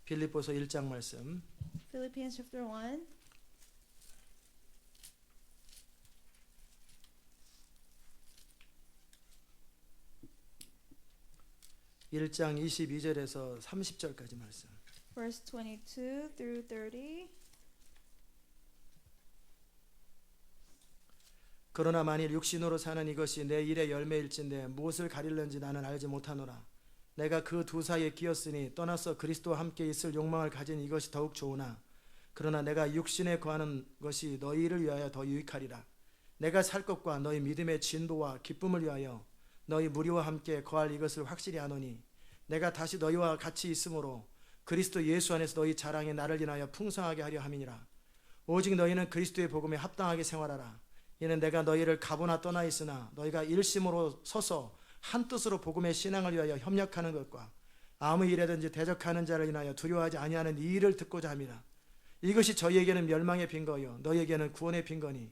빌립보서 1장 말씀. Philippians chapter 1. 일장 22절에서 30절까지 말씀. Verse 22 through 30. 그러나 만일 육신으로 사는 이것이 내 일의 열매일진데 무엇을 가릴는지 나는 알지 못하노라. 내가 그 두 사이에 끼었으니 떠나서 그리스도와 함께 있을 욕망을 가진 이것이 더욱 좋으나 그러나 내가 육신에 거하는 것이 너희를 위하여 더 유익하리라. 내가 살 것과 너희 믿음의 진도와 기쁨을 위하여 너희 무리와 함께 거할 이것을 확실히 아노니 내가 다시 너희와 같이 있으므로 그리스도 예수 안에서 너희 자랑이 나를 인하여 풍성하게 하려 함이니라. 오직 너희는 그리스도의 복음에 합당하게 생활하라. 이는 내가 너희를 가보나 떠나 있으나 너희가 일심으로 서서 한 뜻으로 복음의 신앙을 위하여 협력하는 것과 아무 일에든지 대적하는 자를 인하여 두려워하지 아니하는 이 일을 듣고자 함이라. 이것이 저희에게는 멸망의 빈거요 너희에게는 구원의 빈거니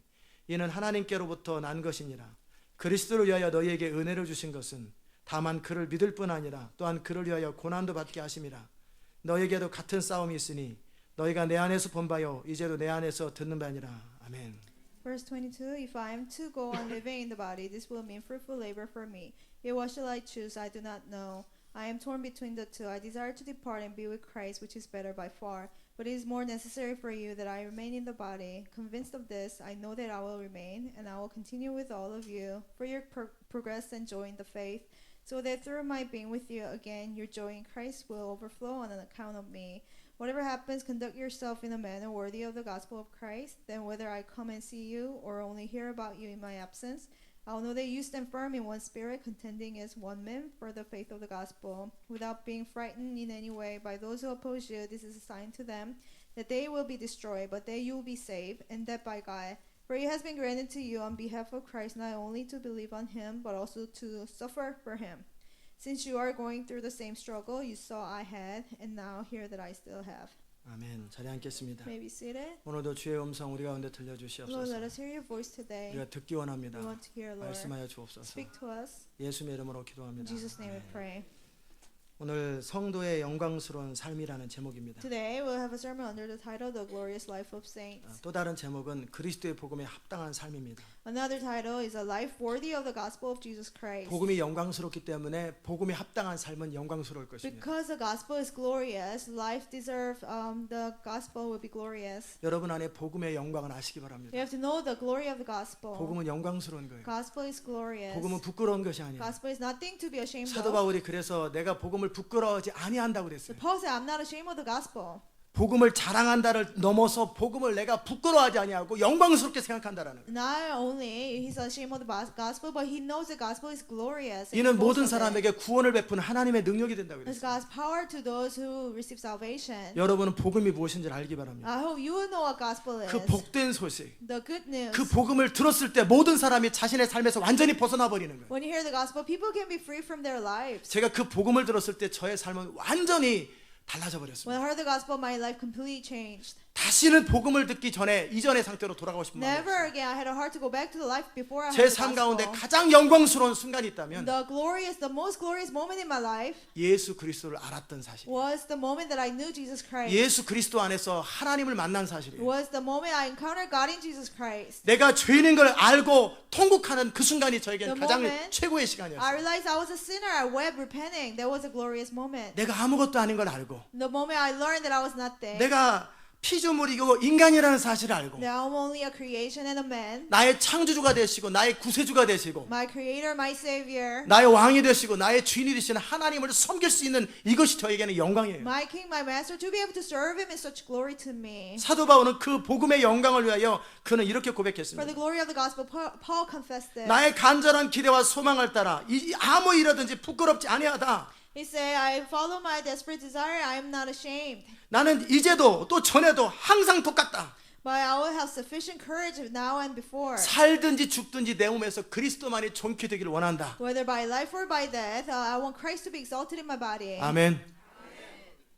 이는 하나님께로부터 난 것이니라. 그리스도를 위하여 너희에게 은혜를 주신 것은 다만 그를 믿을 뿐 아니라 또한 그를 위하여 고난도 받게 하심이라. 너희에게도 같은 싸움이 있으니 너희가 내 안에서 본 바요 이제도 내 안에서 듣는 바니라. 아멘. Verse 22. If I am to go on living in the body, this will mean fruitful labor for me. Yet what shall I choose? I do not know. I am torn between the two. I desire to depart and be with Christ, which is better by far. But it is more necessary for you that I remain in the body. Convinced of this, I know that I will remain, and I will continue with all of you for your progress and joy in the faith, so that through my being with you again, your joy in Christ will overflow on account of me. Whatever happens, conduct yourself in a manner worthy of the gospel of Christ. Then whether I come and see you or only hear about you in my absence, I will know that you stand firm in one spirit, contending as one man for the faith of the gospel, without being frightened in any way by those who oppose you. This is a sign to them that they will be destroyed, but that you will be saved, and that by God. For it has been granted to you on behalf of Christ not only to believe on him, but also to suffer for him. Since you are going through the same struggle you saw I had, and now hear that I still have. 아멘. 자리 앉겠습니다. May be seated. 오늘도 주의 음성 우리 가운데 Lord, 들려주시옵소서. let us hear your voice today. 우리가 듣기 원합니다. We want to hear, Lord. 말씀하여 주옵소서. Speak to us. 예수님의 이름으로 In 기도합니다. Jesus' name we 아멘. pray. 오늘 성도의 영광스러운 삶이라는 제목입니다. Today we'll have a sermon under the title The Glorious Life of Saints. 또 다른 제목은 그리스도의 복음에 합당한 삶입니다. Another title is A Life Worthy of the Gospel of Jesus Christ. 복음이 영광스럽기 때문에 복음에 합당한 삶은 영광스러울 것입니다. Because the gospel is glorious, life deserves the gospel will be glorious. 여러분 안에 복음의 영광을 아시기 바랍니다. You have to know the glory of the gospel. 복음은 영광스러운 거예요. Gospel is glorious. 복음은 부끄러운 것이 아니에요. Gospel is nothing to be ashamed 사도 of. 바울이 그래서 내가 복음을 부끄러워하지 아니한다고 그랬어요. Paul said, I'm not ashamed of the gospel. 복음을 자랑한다를 넘어서 복음을 내가 부끄러워하지 아니하고 영광스럽게 생각한다라는 거예요. Not only he's ashamed of the gospel, but he knows the gospel is glorious. and 이는 he 모든 boasts of it. 사람에게 구원을 베푸는 하나님의 능력이 된다고 It's 그랬어요. God's power to those who receive salvation. 여러분은 복음이 무엇인지를 알기 바랍니다. I hope you will know what gospel is. 그 복된 소식, The good news. 그 복음을 들었을 때 모든 사람이 자신의 삶에서 완전히 벗어나 버리는 거예요. When you hear the gospel, people can be free from their lives. 제가 그 복음을 들었을 때 저의 삶은 완전히 달라져 When 버렸습니다. I heard the gospel, my life completely changed. 다시는 복음을 듣기 전에 이전의 상태로 돌아가고 싶은 마음이 Never 없어요. again I had a heart to go back to the life before I 제 heard the 삶 가운데 gospel. 가장 영광스러운 순간이 있다면 The most glorious moment in my life 예수 그리스도를 알았던 사실. was the moment that I knew Jesus Christ. 예수 그리스도 안에서 하나님을 만난 사실이에요. Was the moment I encountered God in Jesus Christ. 내가 죄인인 걸 알고 통곡하는 그 순간이 저에게는 The 가장 moment 최고의 I 시간이었어요. realized I was a sinner. I wept repenting. That was a glorious moment. 내가 아무것도 아닌 걸 알고 The moment I learned that I was nothing. 내가 피조물이고 인간이라는 사실을 알고 That I'm only a creation and a man. 나의 창조주가 되시고 나의 구세주가 되시고 My creator, my savior. 나의 왕이 되시고 나의 주인이 되시는 하나님을 섬길 수 있는 이것이 저에게는 영광이에요. My king, my master, to be able to serve him is such glory to me. 사도 바울은 그 복음의 영광을 위하여 그는 이렇게 For the 고백했습니다. glory of the gospel, Paul confessed it. 나의 간절한 기대와 소망을 따라 아무 일이라든지 부끄럽지 아니하다. He said, I follow my desperate desire. I am not ashamed. 나는 이제도 또 전에도 항상 똑같다. But I will have sufficient courage now and before. 살든지 죽든지 내 몸에서 그리스도만이 존귀 되기를 원한다. Whether by life or by death, I want Christ to be exalted in my body. 아멘.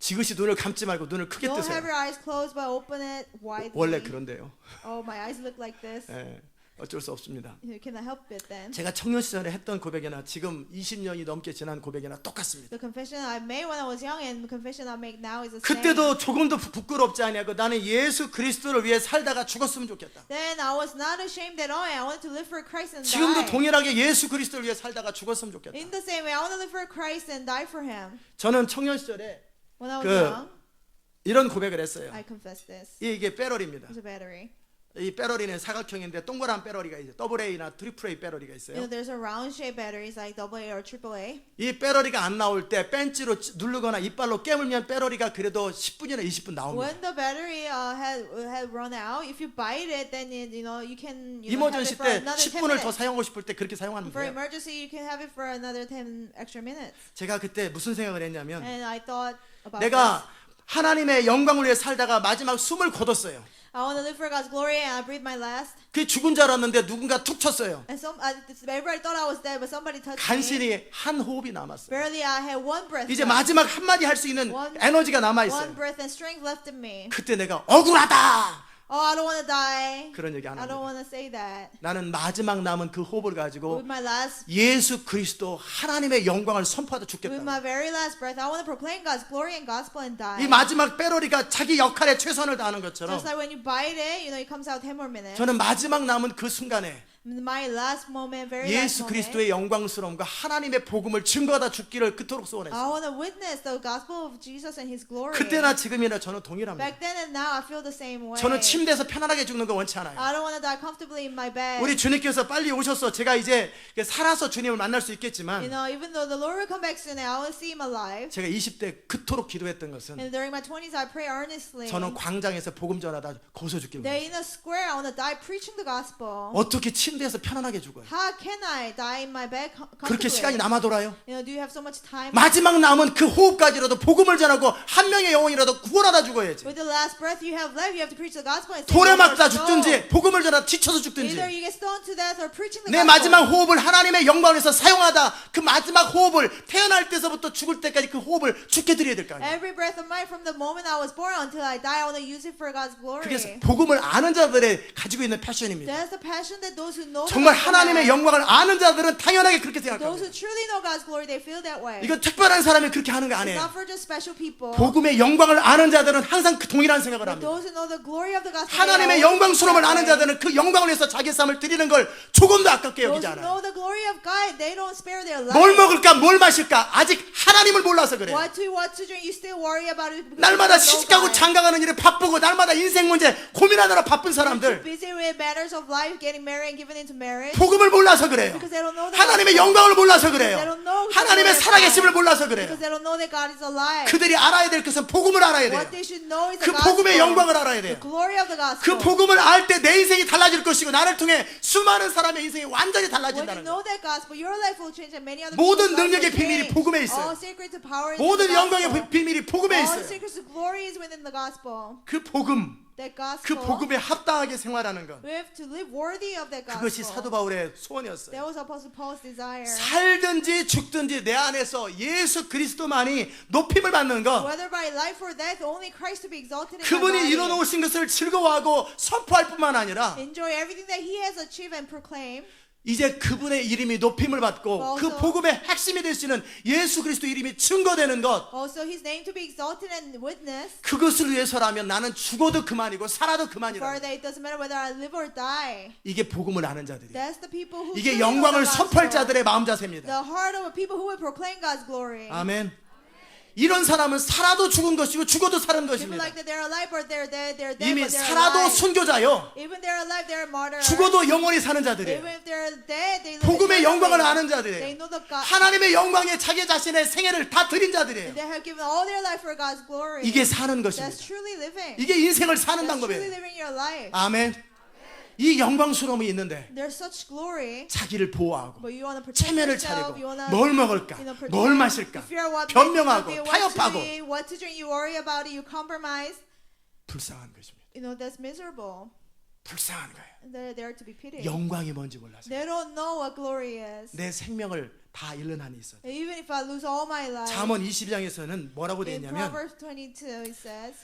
지그시 눈을 감지 말고 눈을 크게 Don't 뜨세요. have your eyes closed, but open it widely. 원래 그런데요. Oh, my eyes look like this. 예. 어쩔 수 없습니다. You cannot help it then. 제가 청년 시절에 했던 고백이나 지금 20년이 넘게 지난 고백이나 똑같습니다. The confession I made when I was young and the confession I make now is the same. 그때도 조금도 부끄럽지 아니하고 나는 예수 그리스도를 위해 살다가 죽었으면 좋겠다. Then I was not ashamed at all. I wanted to live for Christ and 지금도 die. 동일하게 예수 그리스도를 위해 살다가 죽었으면 좋겠다. In the same way, I want to live for Christ and die for Him. 저는 청년 시절에 When I was 그 young, 이런 고백을 했어요. I confessed this. 이게 배럴입니다. It's a battery. 이 배럴이는 사각형인데 동그란 배럴이가 있어요. AA나 트리플 A 배럴이가 You 있어요. know, there's a round-shaped batteries like AA or AAA. 이 배럴이가 안 나올 때 벤치로 누르거나 이빨로 깨물면 배럴이가 그래도 10분이나 20분 나옵니다. When the battery had run out, if you bite it, then you can have it 이머전시 for 때 another 10 10분을 더 minutes. 사용하고 싶을 때 그렇게 사용하면 For 돼요. emergency, you can have it for another 10 extra minutes. 제가 그때 무슨 생각을 했냐면 And I thought about 내가 this. 하나님의 영광을 위해 살다가 마지막 숨을 거뒀어요. I want to live for God's glory, and I breathe my last. 그게 죽은 줄 알았는데 누군가 툭 쳤어요. And everybody thought I was dead, but somebody touched me. 간신히 한 호흡이 남았어요. Barely, I had one breath. 이제 left. 마지막 한마디 할 수 있는 에너지가 남아 One 있어요. breath and strength left in me. 그때 내가 억울하다 Oh, I don't want to die. 그런 얘기 안 I don't 합니다. want to say that. 나는 마지막 남은 그 호흡을 가지고 With my last, 예수 그리스도 하나님의 영광을 선포하다 with 죽겠다. my very last breath, I want to proclaim God's glory and gospel and die. 이 마지막 배럴이가 자기 역할에 최선을 다하는 것처럼 Just like when you bite it, it comes out 10 more minutes. 저는 마지막 남은 그 순간에 My last moment, very last 예수 moment, 그리스도의 영광스러움과 하나님의 복음을 증거하다 죽기를 그토록 I 소원했어요. want to witness the gospel of Jesus and His glory. 그때나 지금이나 저는 동일합니다. Back then and now, I feel the same way. 저는 침대에서 편안하게 죽는 거 원치 않아요. I don't want to die comfortably in my bed. 우리 주님께서 빨리 오셔서 제가 이제 살아서 주님을 만날 수 있겠지만 Even though the Lord will come back soon, I will see Him alive. 제가 20대 그토록 기도했던 것은 And during my 20s, I pray earnestly. 저는 광장에서 복음 전하다 거기서 죽기를 That 원했어요. in a square, I want to die preaching the gospel. 어떻게 침대에서 편안하게 죽어요? How can I die in my bed 그렇게 시간이 comfortably? 남아 돌아요? Do you have so much time? 마지막 남은 그 호흡까지라도 복음을 전하고 한 명의 영혼이라도 구원하다 죽어야지. With the last breath you have left, you have to preach the gospel and save 돌에 one more 맞다 soul. 죽든지 복음을 전하다 지쳐서 Either 죽든지 you get stoned to death or preaching the 내 gospel. 마지막 호흡을 하나님의 영광을 위해서 사용하다 그 마지막 호흡을 태어날 때서부터 죽을 때까지 그 호흡을 죽게 드려야 될 거 아니에요. Every breath of mine from the moment I was born until I die, I want to use it for God's glory. 그게 복음을 아는 자들의 가지고 있는 패션입니다. That's the passion that those who know 정말 the gospel 하나님의 have. 영광을 아는 자들은 당연하게 그렇게 Those who 생각합니다. truly know God's glory, they feel that way. 이건 특별한 사람이 그렇게 하는 거 It's 아니에요. not for just special people. 복음의 영광을 아는 자들은 항상 그 동일한 생각을 But 합니다. those who know the glory of the gospel, 하나님의 they always 영광스러움을 feel 아는 that way. 자들은 그 영광을 위해서 자기 삶을 드리는 걸 조금도 아깝게 Those 여기지 who 않아요. know the glory of God, they don't spare their life. 뭘 먹을까 뭘 마실까 아직 하나님을 몰라서 그래요. What to drink, you still worry about it. because 날마다 you don't know 시집가고 God. 장가가는 일에 바쁘고 날마다 인생 문제 고민하느라 바쁜 Too 사람들 busy with matters of life, getting married and giving into marriage. 복음을 몰라서 그래요. Because they don't know the 하나님의 gospel. 영광을 몰라서 They 그래요. don't know the 하나님의 glory of 살아계심을 God. 몰라서 그래요. Because they don't know that God is alive. 그들이 알아야 될 것은 복음을 알아야 돼요. What they should know is 그 the gospel. 복음의 영광을 알아야 돼요. The glory of the gospel. 그 복음을 알 때 내 인생이 달라질 것이고 나를 통해 수많은 사람의 인생이 완전히 When you 달라진다는 know 거예요. that gospel, your life will change and many other 모든 people's lives 능력의 will 비밀이 change. 복음에 있어요. All secrets to power is 모든 in the 영광의 gospel. 비밀이 복음에 All 있어요. secrets to glory is within the gospel. 그 복음, That 그 gospel. 복음에 합당하게 생활하는 것 We have to live worthy of that gospel. 그것이 사도 바울의 소원이었어요. That was Apostle Paul's desire. 살든지 죽든지 내 안에서 예수 그리스도만이 높임을 받는 것 Whether by life or death, only Christ to be exalted in my 그분이 body. 이뤄놓으신 것을 즐거워하고 선포할 뿐만 아니라 Enjoy everything that He has achieved and proclaim. 이제 그분의 이름이 높임을 받고 그 복음의 핵심이 되시는 예수 그리스도 이름이 증거되는 것 Also, His name to be exalted and witnessed. 그것을 위해서라면 나는 죽어도 그만이고 살아도 For 그만이라 that it doesn't matter whether I live or die. 이게 복음을 아는 자들이에요. That's the people who 이게 truly know 영광을 the 선포할 gospel. 자들의 마음 자세입니다. The heart of people who will proclaim God's glory. 아멘. 이런 사람은 살아도 죽은 것이고 죽어도 사는 People 것입니다. like that they're alive or they're dead. They're dead 이미 but they're 살아도 alive. 순교자요. Even they're alive, they're martyrs. 죽어도 영원히 사는 자들이에요. Even if they're dead, they live 복음의 eternally. 영광을 아는 They 자들이에요. know the God. 하나님의 영광에 자기 자신의 생애를 다 드린 자들이에요. They have given all their life for God's glory. 이게 사는 That's 것입니다. truly living. 이게 인생을 사는 That's truly 방법이에요. living your life. 아멘. 이 영광스러움이 있는데 There's such glory, 자기를 보호하고 but you want to protect 체면을 yourself. 차리고 You want 뭘 먹을까 to 뭘 마실까 fear what 변명하고 what to 타협하고 eat, what to drink. You worry about it. You compromise. 불쌍한 것입니다. That's miserable. 불쌍한 거예요. They're there to be pitied. 영광이 뭔지 몰라서 They don't know what glory is. 내 생명을 다 잃는 한이 있어요. Even if I lose all my life. 잠언 22장에서는 뭐라고 되어 In 있냐면 Proverbs 22 it says,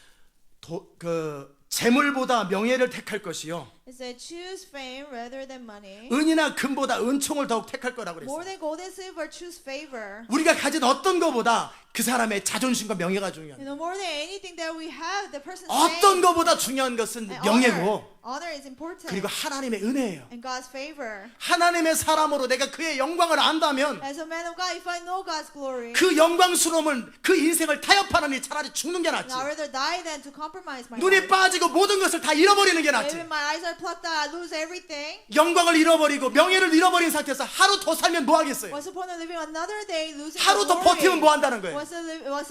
재물보다 명예를 택할 것이요 It said, choose fame rather than money. 은이나 금보다 은총을 더욱 택할 거라고 More 그랬어요. than gold and silver, choose favor. 우리가 가진 어떤 것보다 그 사람의 자존심과 명예가 중요합니다. More than anything that we have, the person's 어떤 fame 것보다 중요한 것은 and 명예고 honor is important. 그리고 하나님의 은혜예요. And God's favor. 하나님의 사람으로 내가 그의 영광을 안다면 As a man of God, if I know God's glory, 그 영광스러움을 그 인생을 타협하느니 차라리 죽는 게 낫지. I'd rather die than to compromise my 눈이 life. 빠지고 모든 것을 다 잃어버리는 게 Even 낫지. my eyes are plucked out, I lose everything. 영광을 잃어버리고 명예를 잃어버린 상태에서 하루 더 살면 뭐 하겠어요? What's the point of living another day, losing 하루 the 더 glory? 버티면 뭐 한다는 거예요? What's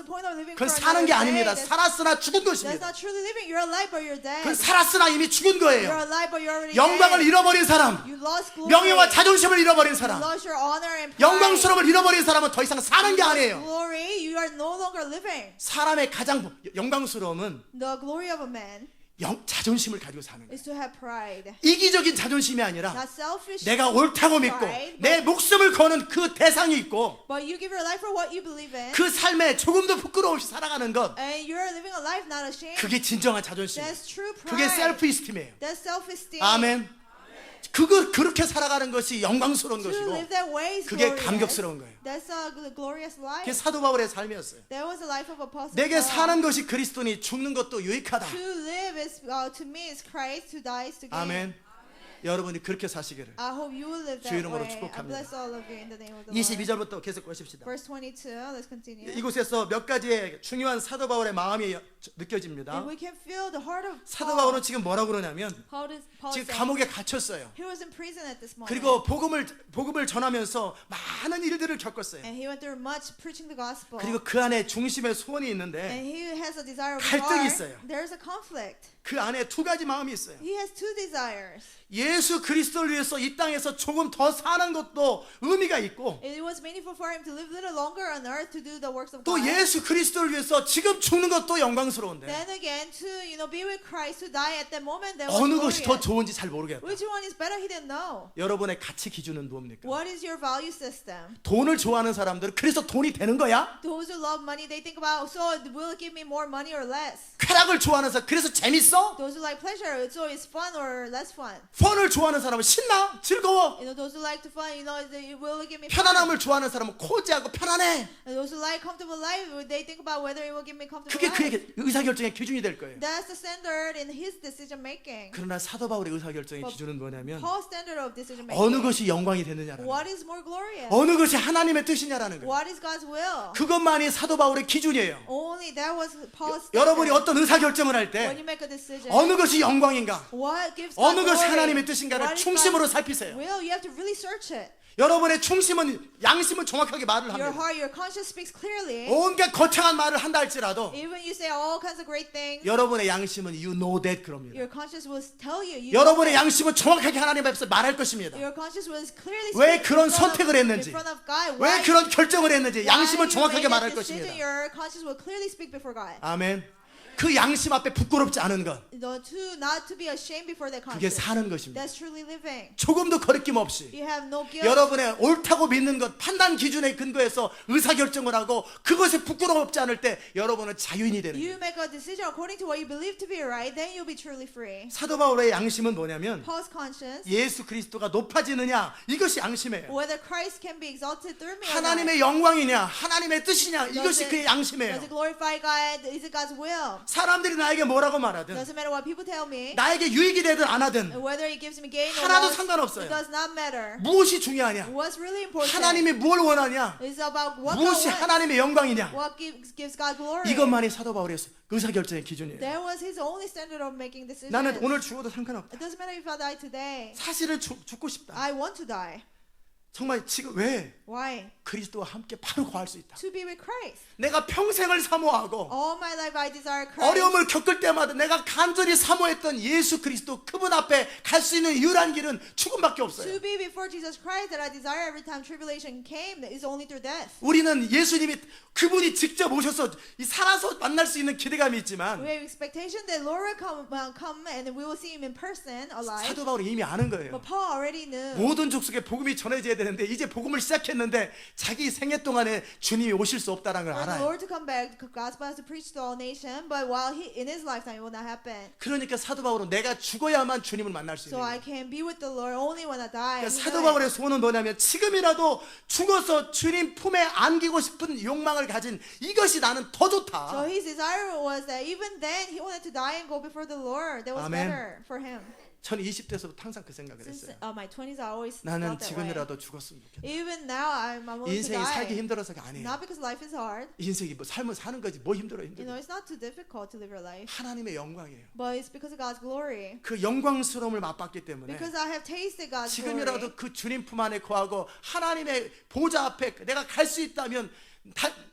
the point of living 그건 for 사는 another 게 day? 아닙니다. That's 살았으나 죽은 not 것입니다. truly living. You're alive, but you're dead. 그건 살았으나 이미 죽은 You're 거예요. alive, but you're already 영광을 dead. 잃어버린 사람, You lost glory. 명예와 자존심을 잃어버린 You 사람, lost your honor and pride. 영광스러움을 잃어버린 사람은 더 이상 사는 게 아니에요. Glory, you are no longer living. 사람의 가장 영광스러움은 The glory of a man 자존심을 가지고 사는 거예요. is to have pride. 이기적인 자존심이 아니라 Not selfish. 내가 옳다고 믿고 내 목숨을 거는 그 대상이 있고 But you give your life for what you believe in. 그 삶에 조금도 부끄러움 없이 살아가는 것, And you're living a life not ashamed. 그게 진정한 자존심. That's true pride. 그게 셀프 이스팀이에요. That's self-esteem. 아멘. 그렇게 살아가는 것이 영광스러운 To 것이고 live that way is 그게 glorious. 감격스러운 거예요. That's a glorious 그게 life. 사도 바울의 삶이었어요. That was the life of Apostle 내게 Paul. 사는 것이 그리스도니 죽는 것도 유익하다. To live is to me is Christ. To die is to gain. 아멘. 여러분이 그렇게 사시기를. I hope you will live 주 that 이름으로 way. I 축복합니다. bless all of you in the name of the Lord. 22절부터 계속 보십시다. Verse 22. Let's continue. 이곳에서 몇 가지의 중요한 사도 바울의 마음이 느껴집니다. And we can feel the heart of 사도 Paul. 바울은 지금 뭐라고 그러냐면 Paul 지금 said 감옥에 갇혔어요. he was in prison at this moment. 그리고 복음을 전하면서 많은 일들을 겪었어요. And he went through much preaching the gospel. 그리고 그 안에 중심의 소원이 있는데 And he has a desire of 갈등이 God. 있어요. There's a conflict. 그 안에 두 가지 마음이 있어요. He has two desires. 예수 그리스도를 위해서 이 땅에서 조금 더 사는 것도 의미가 있고 It was meaningful for him to live a little longer on earth to do the works of 또 God. 예수 그리스도를 위해서 지금 죽는 것도 영광스러운데 Then again, to be with Christ, to die at that moment, that was 어느 것이 더 glorious. 좋은지 잘 모르겠다. Which one is better? He didn't know. 여러분의 가치 기준은 뭡니까? What is your value system? 돈을 좋아하는 사람들은 그래서 돈이 되는 거야? Those who love money, they think about, so will it give me more money or less? 쾌락을 좋아하는 사람 그래서 재밌어? Those who like pleasure, so it's fun or less fun? 펀을 좋아하는 사람은 신나? 즐거워? Those who like to fun, will it give me fun? 편안함을 좋아하는 사람은 코지하고 편안해. And those who like comfortable life, they think about whether it will give me comfortable 그게 life. 그에게 의사결정의 기준이 될 거예요. That's the standard in his decision making. 그러나 사도 바울의 의사결정의 기준은 뭐냐면 Paul's standard of decision making. 어느 것이 영광이 되느냐라는 거예요. What is more glorious? 어느 것이 하나님의 뜻이냐라는 거예요. What is God's will? 그것만이 사도 바울의 기준이에요. Only that was Paul's standard. 여러분이 어떤 의사결정을 할 When 때 you make a decision, 어느 것이 영광인가, what gives God 어느 것이 glory? 하나님의 뜻인가를 What is 중심으로 God's 살피세요. will? You have to really search it. 여러분의 중심은 양심은 정확하게 말을 Your 합니다. heart, your conscience speaks clearly. 온갖 거창한 말을 한다 할지라도 Even you say all kinds of great things, 여러분의 양심은 you know that 그럽니다. your conscience will tell you. You 여러분의 양심은 정확하게 하나님 앞에서 말할 것입니다. your conscience will clearly 왜 speak 그런 in front of- 선택을 했는지, in front of God. 왜 Why- 그런 결정을 했는지 why 양심은 you 정확하게 made that 말할 decision, 것입니다. Your conscience will clearly speak before God. 아멘. 그 양심 앞에 부끄럽지 않은 것, Not to be ashamed before that 그게 conscience. 사는 것입니다. That's truly living. 조금도 거리낌 없이 You have no guilt. 여러분의 옳다고 믿는 것 판단 기준에 근거해서 의사결정을 하고 그것에 부끄럽지 않을 때 여러분은 자유인이 되는 거예요. You make a decision according to what you believe to be right, then you'll be truly free. 사도 바울의 양심은 뭐냐면 Paul's conscience, 예수 그리스도가 높아지느냐 이것이 양심이에요. whether Christ can be exalted through me or not. 하나님의 영광이냐 하나님의 뜻이냐 이것이 그의 Does 양심이에요. it glorify God? Is it God's will? 사람들이 나에게 뭐라고 말하든 Doesn't matter what people tell me. 나에게 유익이 되든 안 하든 Whether it gives me gain or 하나도 loss, 상관없어요. it does not matter. 무엇이 중요하냐, What's really important 하나님이 뭘 원하냐, is about what God 무엇이 wants. 하나님의 영광이냐, What gives God glory. 이것만이 사도 바울의 의사결정의 기준이에요. That was his only standard of making decisions. 나는 오늘 죽어도 상관없다. It doesn't matter if I die today. 사실은 죽고 싶다. I want to die. 정말 지금 왜 Why? 그리스도와 함께 바로 거할 수 있다. To be with Christ. 내가 평생을 사모하고 All my life I desire Christ. 어려움을 겪을 때마다 내가 간절히 사모했던 예수 그리스도 그분 앞에 갈 수 있는 유일한 길은 죽음밖에 없어요. To be before Jesus Christ that I desire every time tribulation came is only through death. 우리는 예수님이 그분이 직접 오셔서 살아서 만날 수 있는 기대감이 We 있지만 have expectation that Lord will come and we will see him in person alive. 사도 바울이 이미 아는 거예요. But Paul already knew. 모든 족속에 복음이 전해져야 되는데 이제 복음을 시작했는데 자기 생애 동안에 주님이 오실 수 없다는 걸 For the 알아요. Lord to come back, the gospel has to preach to all nations, but while he in his lifetime it will not happen. 그러니까 사도 바울은 내가 죽어야만 주님을 만날 수 So 있는 I 거예요. can be with the Lord only when I die. 그러니까 He 사도 knows. 바울의 소원은 뭐냐면 지금이라도 죽어서 주님 품에 안기고 싶은 욕망을 가진 이것이 나는 더 So 좋다. his desire was that even then he wanted to die and go before the Lord. That was Amen. better for him. 저는 20대에서부터 항상 그 생각을 Since 했어요. my 20s, I always 나는 felt that way. 지금이라도 죽었으면 좋겠다. Even now, I'm willing to 인생이 살기 die. 힘들어서가 아니에요. Not because life is hard. 인생이 뭐 삶을 사는 거지 뭐 힘들어 You know, 힘들어. it's not too difficult to live your life, 하나님의 영광이에요. but it's because of God's glory. 그 영광스러움을 맛봤기 때문에 Because I have tasted God's glory. 지금이라도 그 주님 품 안에 거하고 하나님의 보좌 앞에 내가 갈 수 있다면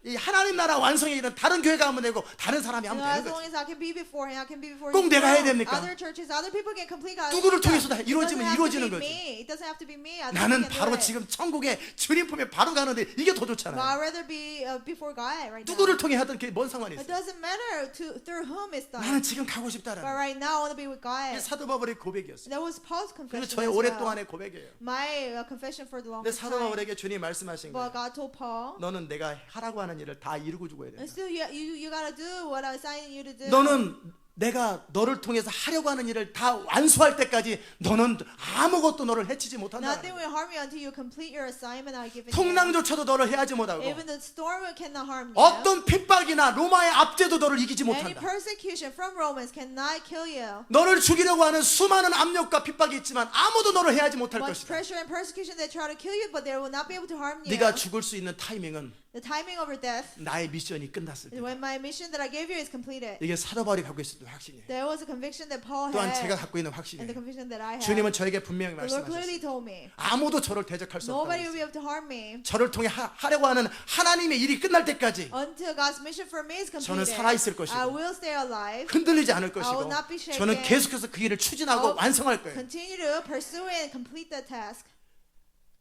이 하나님 나라 완성에 이른 다른 교회가 하면 되고 다른 사람이 You 하면 know, as 되는 long 거지. as I can be before Him, I can be before 꼭 His 내가 해야 throne. 됩니까? Other churches, other people can complete God's 누구를 kingdom. 통해서 다 It 이루어지면 doesn't have 이루어지는 to be 거지. me. It doesn't have to be me. Other 나는 people can 바로 do it. 지금 천국에 주님 품에 바로 가는데 이게 더 But 좋잖아요. I'd rather be before God right now. 누구를 통해 하든 그게 뭔 상관이 It 있어요. doesn't matter through whom it's done. 나는 지금 가고 But 싶다라는 right now, I want to be with 이게 God. 사도 바울의 고백이었어요. That was Paul's 그리고 confession 저의 as well. 오랫동안의 고백이에요. My confession for the 근데 longest 사도 time. 바울에게 주님 말씀하신 But 거예요. God told Paul, 너는 내가 하라고 하는 일을 다 이루고 죽어야 and 된다. still you gotta do what I'm assigning you to do. 너는 내가 너를 통해서 하려고 하는 일을 다 완수할 때까지 너는 아무것도 너를 해치지 못한다. Nothing will harm you until you complete your assignment I've given you. 풍랑조차도 너를 해하지 못하고 Even the storm cannot harm you. 어떤 핍박이나 로마의 압제도 너를 이기지 Any 못한다. persecution from Romans cannot kill you. 너를 죽이려고 하는 수많은 압력과 핍박이 있지만 아무도 너를 해하지 못할 Much 것이다. pressure and persecution they try to kill you, but they will not be able to harm you. 네가 죽을 수 있는 타이밍은 The timing of your death 나의 미션이 끝났을 is 때. when my mission that I gave you is completed. 이게 사도 바울이 갖고 있었던 확신이에요. There was a conviction that Paul 또한 had, 제가 갖고 있는 and the 확신이에요. conviction that I had. 주님은 저에게 분명히 The Lord 말씀하셨어요. clearly told me, 아무도 저를 대적할 수 없다고 nobody will 했어요. be able to harm me 저를 통해 하려고 하는 하나님의 일이 끝날 때까지 until God's mission for me is 저는 completed. 살아있을 것이고 I will stay alive, 흔들리지 않을 I will 것이고 not be shaken. 저는 계속해서 그 일을 추진하고 I'll 완성할 거예요. continue to pursue it and complete the task.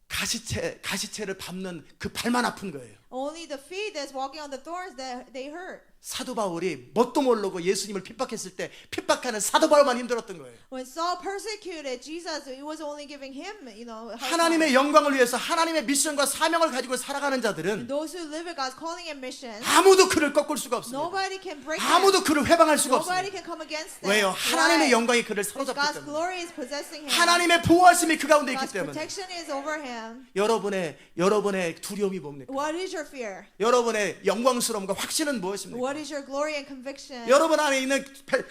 가시채를 밟는 그 발만 아픈 거예요. Only the feet that's walking on the thorns that they hurt. 사도 바울이 뭣도 모르고 예수님을 핍박했을 때 핍박하는 사도 바울만 힘들었던 거예요. When Saul persecuted Jesus, it was only giving him, hard 하나님의 time. 영광을 위해서 하나님의 미션과 사명을 가지고 살아가는 자들은 Those who live with God's calling and mission, 아무도 그를 꺾을 수가 없습니다. nobody can break 아무도 him. 그를 회방할 수가 Nobody 없습니다. can come against them. 왜요? 하나님의 Why? 영광이 그를 사로잡기 God's 때문에. glory is possessing him. 하나님의 보호하심이 그 가운데 있기 God's 때문에. protection is over him. 여러분의 두려움이 뭡니까? What is your fear? 여러분의 영광스러움과 확신은 무엇입니까? What is your glory and conviction? 여러분 안에 있는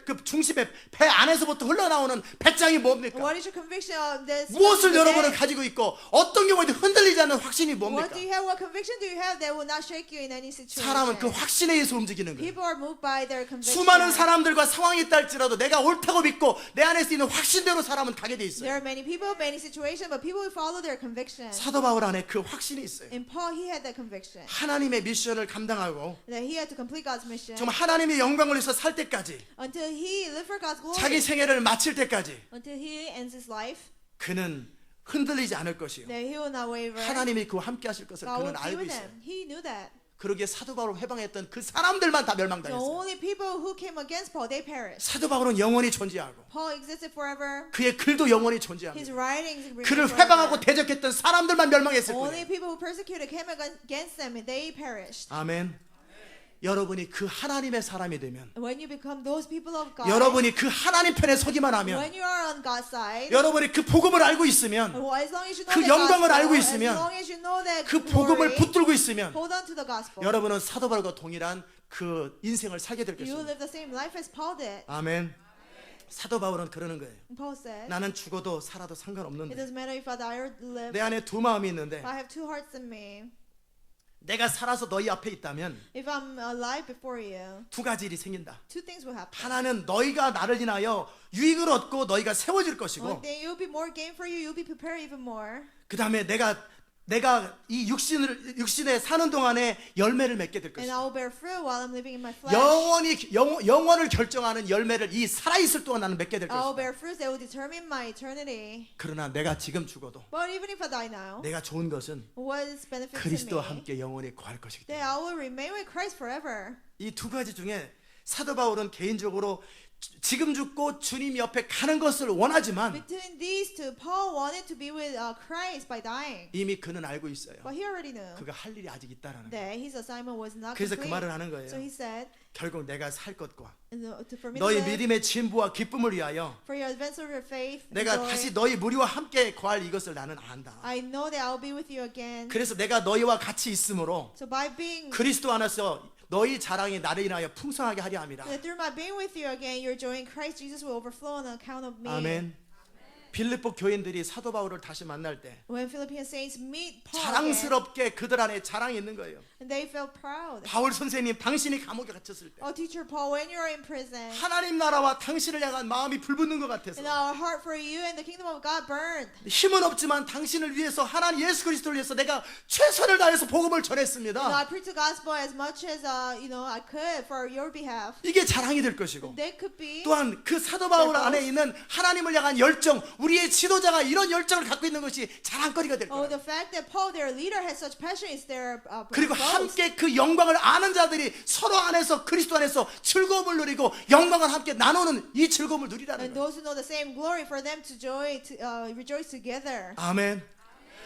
그 중심에 배 안에서부터 흘러나오는 배짱이 뭡니까? What is your conviction of this? 무엇을 여러분은 가지고 있고 어떤 경우에도 흔들리지 않는 확신이 What 뭡니까? do you have? What conviction do you have that will not shake you in any situation? 사람은 그 확신에 의해서 움직이는 거예요. People are moved by their conviction. 수많은 사람들과 상황이 있다 할지라도 내가 옳다고 믿고 내 안에 있는 확신대로 사람은 가게 돼 있어요. There are many people, many situations, but people will follow their conviction. 사도 바울 안에 그 확신이 있어요. In Paul, he had that conviction 하나님의 미션을 감당하고 that he had to complete God's mission 정말 하나님의 영광을 위해서 살 때까지 until he lived for God's glory, 자기 생애를 마칠 때까지 until he ends his life. 그는 흔들리지 않을 것이요. That he will not waver. 하나님이 그와 함께 하실 것을 God will 그는 be 알고 with 있어요. him. He knew that. 그러기에 사도 바울을 회방했던 그 사람들만 다 The 멸망당했어요. only people who came against Paul, they perished. 사도 바울은 영원히 존재하고 Paul existed forever. 그의 글도 영원히 His 존재합니다. writings remain 그를 forever. 회방하고 대적했던 사람들만 멸망했을 Only 뿐이에요. people who persecuted came against them and they perished. 아멘. 여러분이 그 하나님의 사람이 되면 When you become those people of God, 여러분이 그 하나님 편에 서기만 하면 when you are on God's side, 여러분이 그 복음을 알고 있으면 as long as you know 그 the 영광을 gospel, 알고 as 있으면 long as you know that 그 복음을 glory, 붙들고 있으면 hold on to the gospel. 여러분은 사도 바울과 동일한 그 인생을 살게 될 You 것입니다. live the same life as Paul did. 아멘. 사도 바울은 그러는 거예요. And Paul said, 나는 죽어도 살아도 it 상관없는데 doesn't matter if I die or live. 내 안에 두 마음이 있는데 I have two hearts in me. 내가 살아서 너희 앞에 있다면 If I'm alive before you, 두 가지 일이 생긴다. two things will happen. 하나는 너희가 나를 인하여 유익을 얻고 너희가 세워질 One 것이고 thing, you'll be more gain for you. You'll be prepared even more. 그 다음에 내가 이 육신에 사는 동안에 열매를 맺게 될 And 것이다. I will bear fruit while I'm living in my flesh. 영원을 결정하는 열매를 이 살아있을 동안 나는 맺게 될 I will 것이다. bear fruits that will determine my eternity. 그러나 내가 지금 죽어도 But even if I die now, 내가 좋은 것은 what is benefit to 그리스도와 me? 함께 영원히 거할 것이기 That 때문에 I will remain with Christ forever. 이 두 가지 중에 사도 바울은 개인적으로 지금 죽고 주님 옆에 가는 것을 원하지만 Between these two, Paul wanted to be with Christ by dying. 이미 그는 알고 있어요. But he already knew 그가 할 일이 아직 있다라는 거예요. that his assignment was not 그래서 그 complete. 말을 하는 So 거예요. he said, 결국 내가 살 것과 for me to 너희 live, 믿음의 진보와 기쁨을 위하여 for your advance of your faith, and 내가 joy, 다시 너희 무리와 함께 거할 이것을 나는 안다. I know that I'll be with you again. 그래서 내가 너희와 같이 있으므로 So by being 그리스도 안에서 너희 자랑이 나를 인하여 풍성하게 하려 함이라. that through my being with you again, your joy in Christ Jesus will overflow on account of me. 아멘. 빌립보 교인들이 사도 바울을 다시 만날 때 When Philippian saints meet Paul again, 자랑스럽게 그들 안에 자랑이 있는 거예요. and they felt proud. 바울 선생님, 당신이 감옥에 갇혔을 때 Oh, teacher Paul, when you're in prison, 하나님 나라와 당신을 향한 마음이 불붙는 것 같아서 and our heart for you and the kingdom of God burned. 힘은 없지만 당신을 위해서 하나님 예수 그리스도를 위해서 내가 최선을 다해서 복음을 You know, 전했습니다. I preached the gospel as much as I could for your behalf. 이게 자랑이 될 것이고 They could be. 또한 그 사도 바울 안에 있는 하나님을 향한 열정, 우리의 지도자가 이런 열정을 갖고 있는 것이 자랑거리가 될 Oh, 거예요. the fact that Paul, their leader, has such passion is their 그리고 boast. 함께 그 영광을 아는 자들이 서로 안에서 그리스도 안에서 즐거움을 누리고 영광을 함께 나누는 이 즐거움을 누리라는 And 거예요. those who know the same glory, for them to rejoice together. 아멘.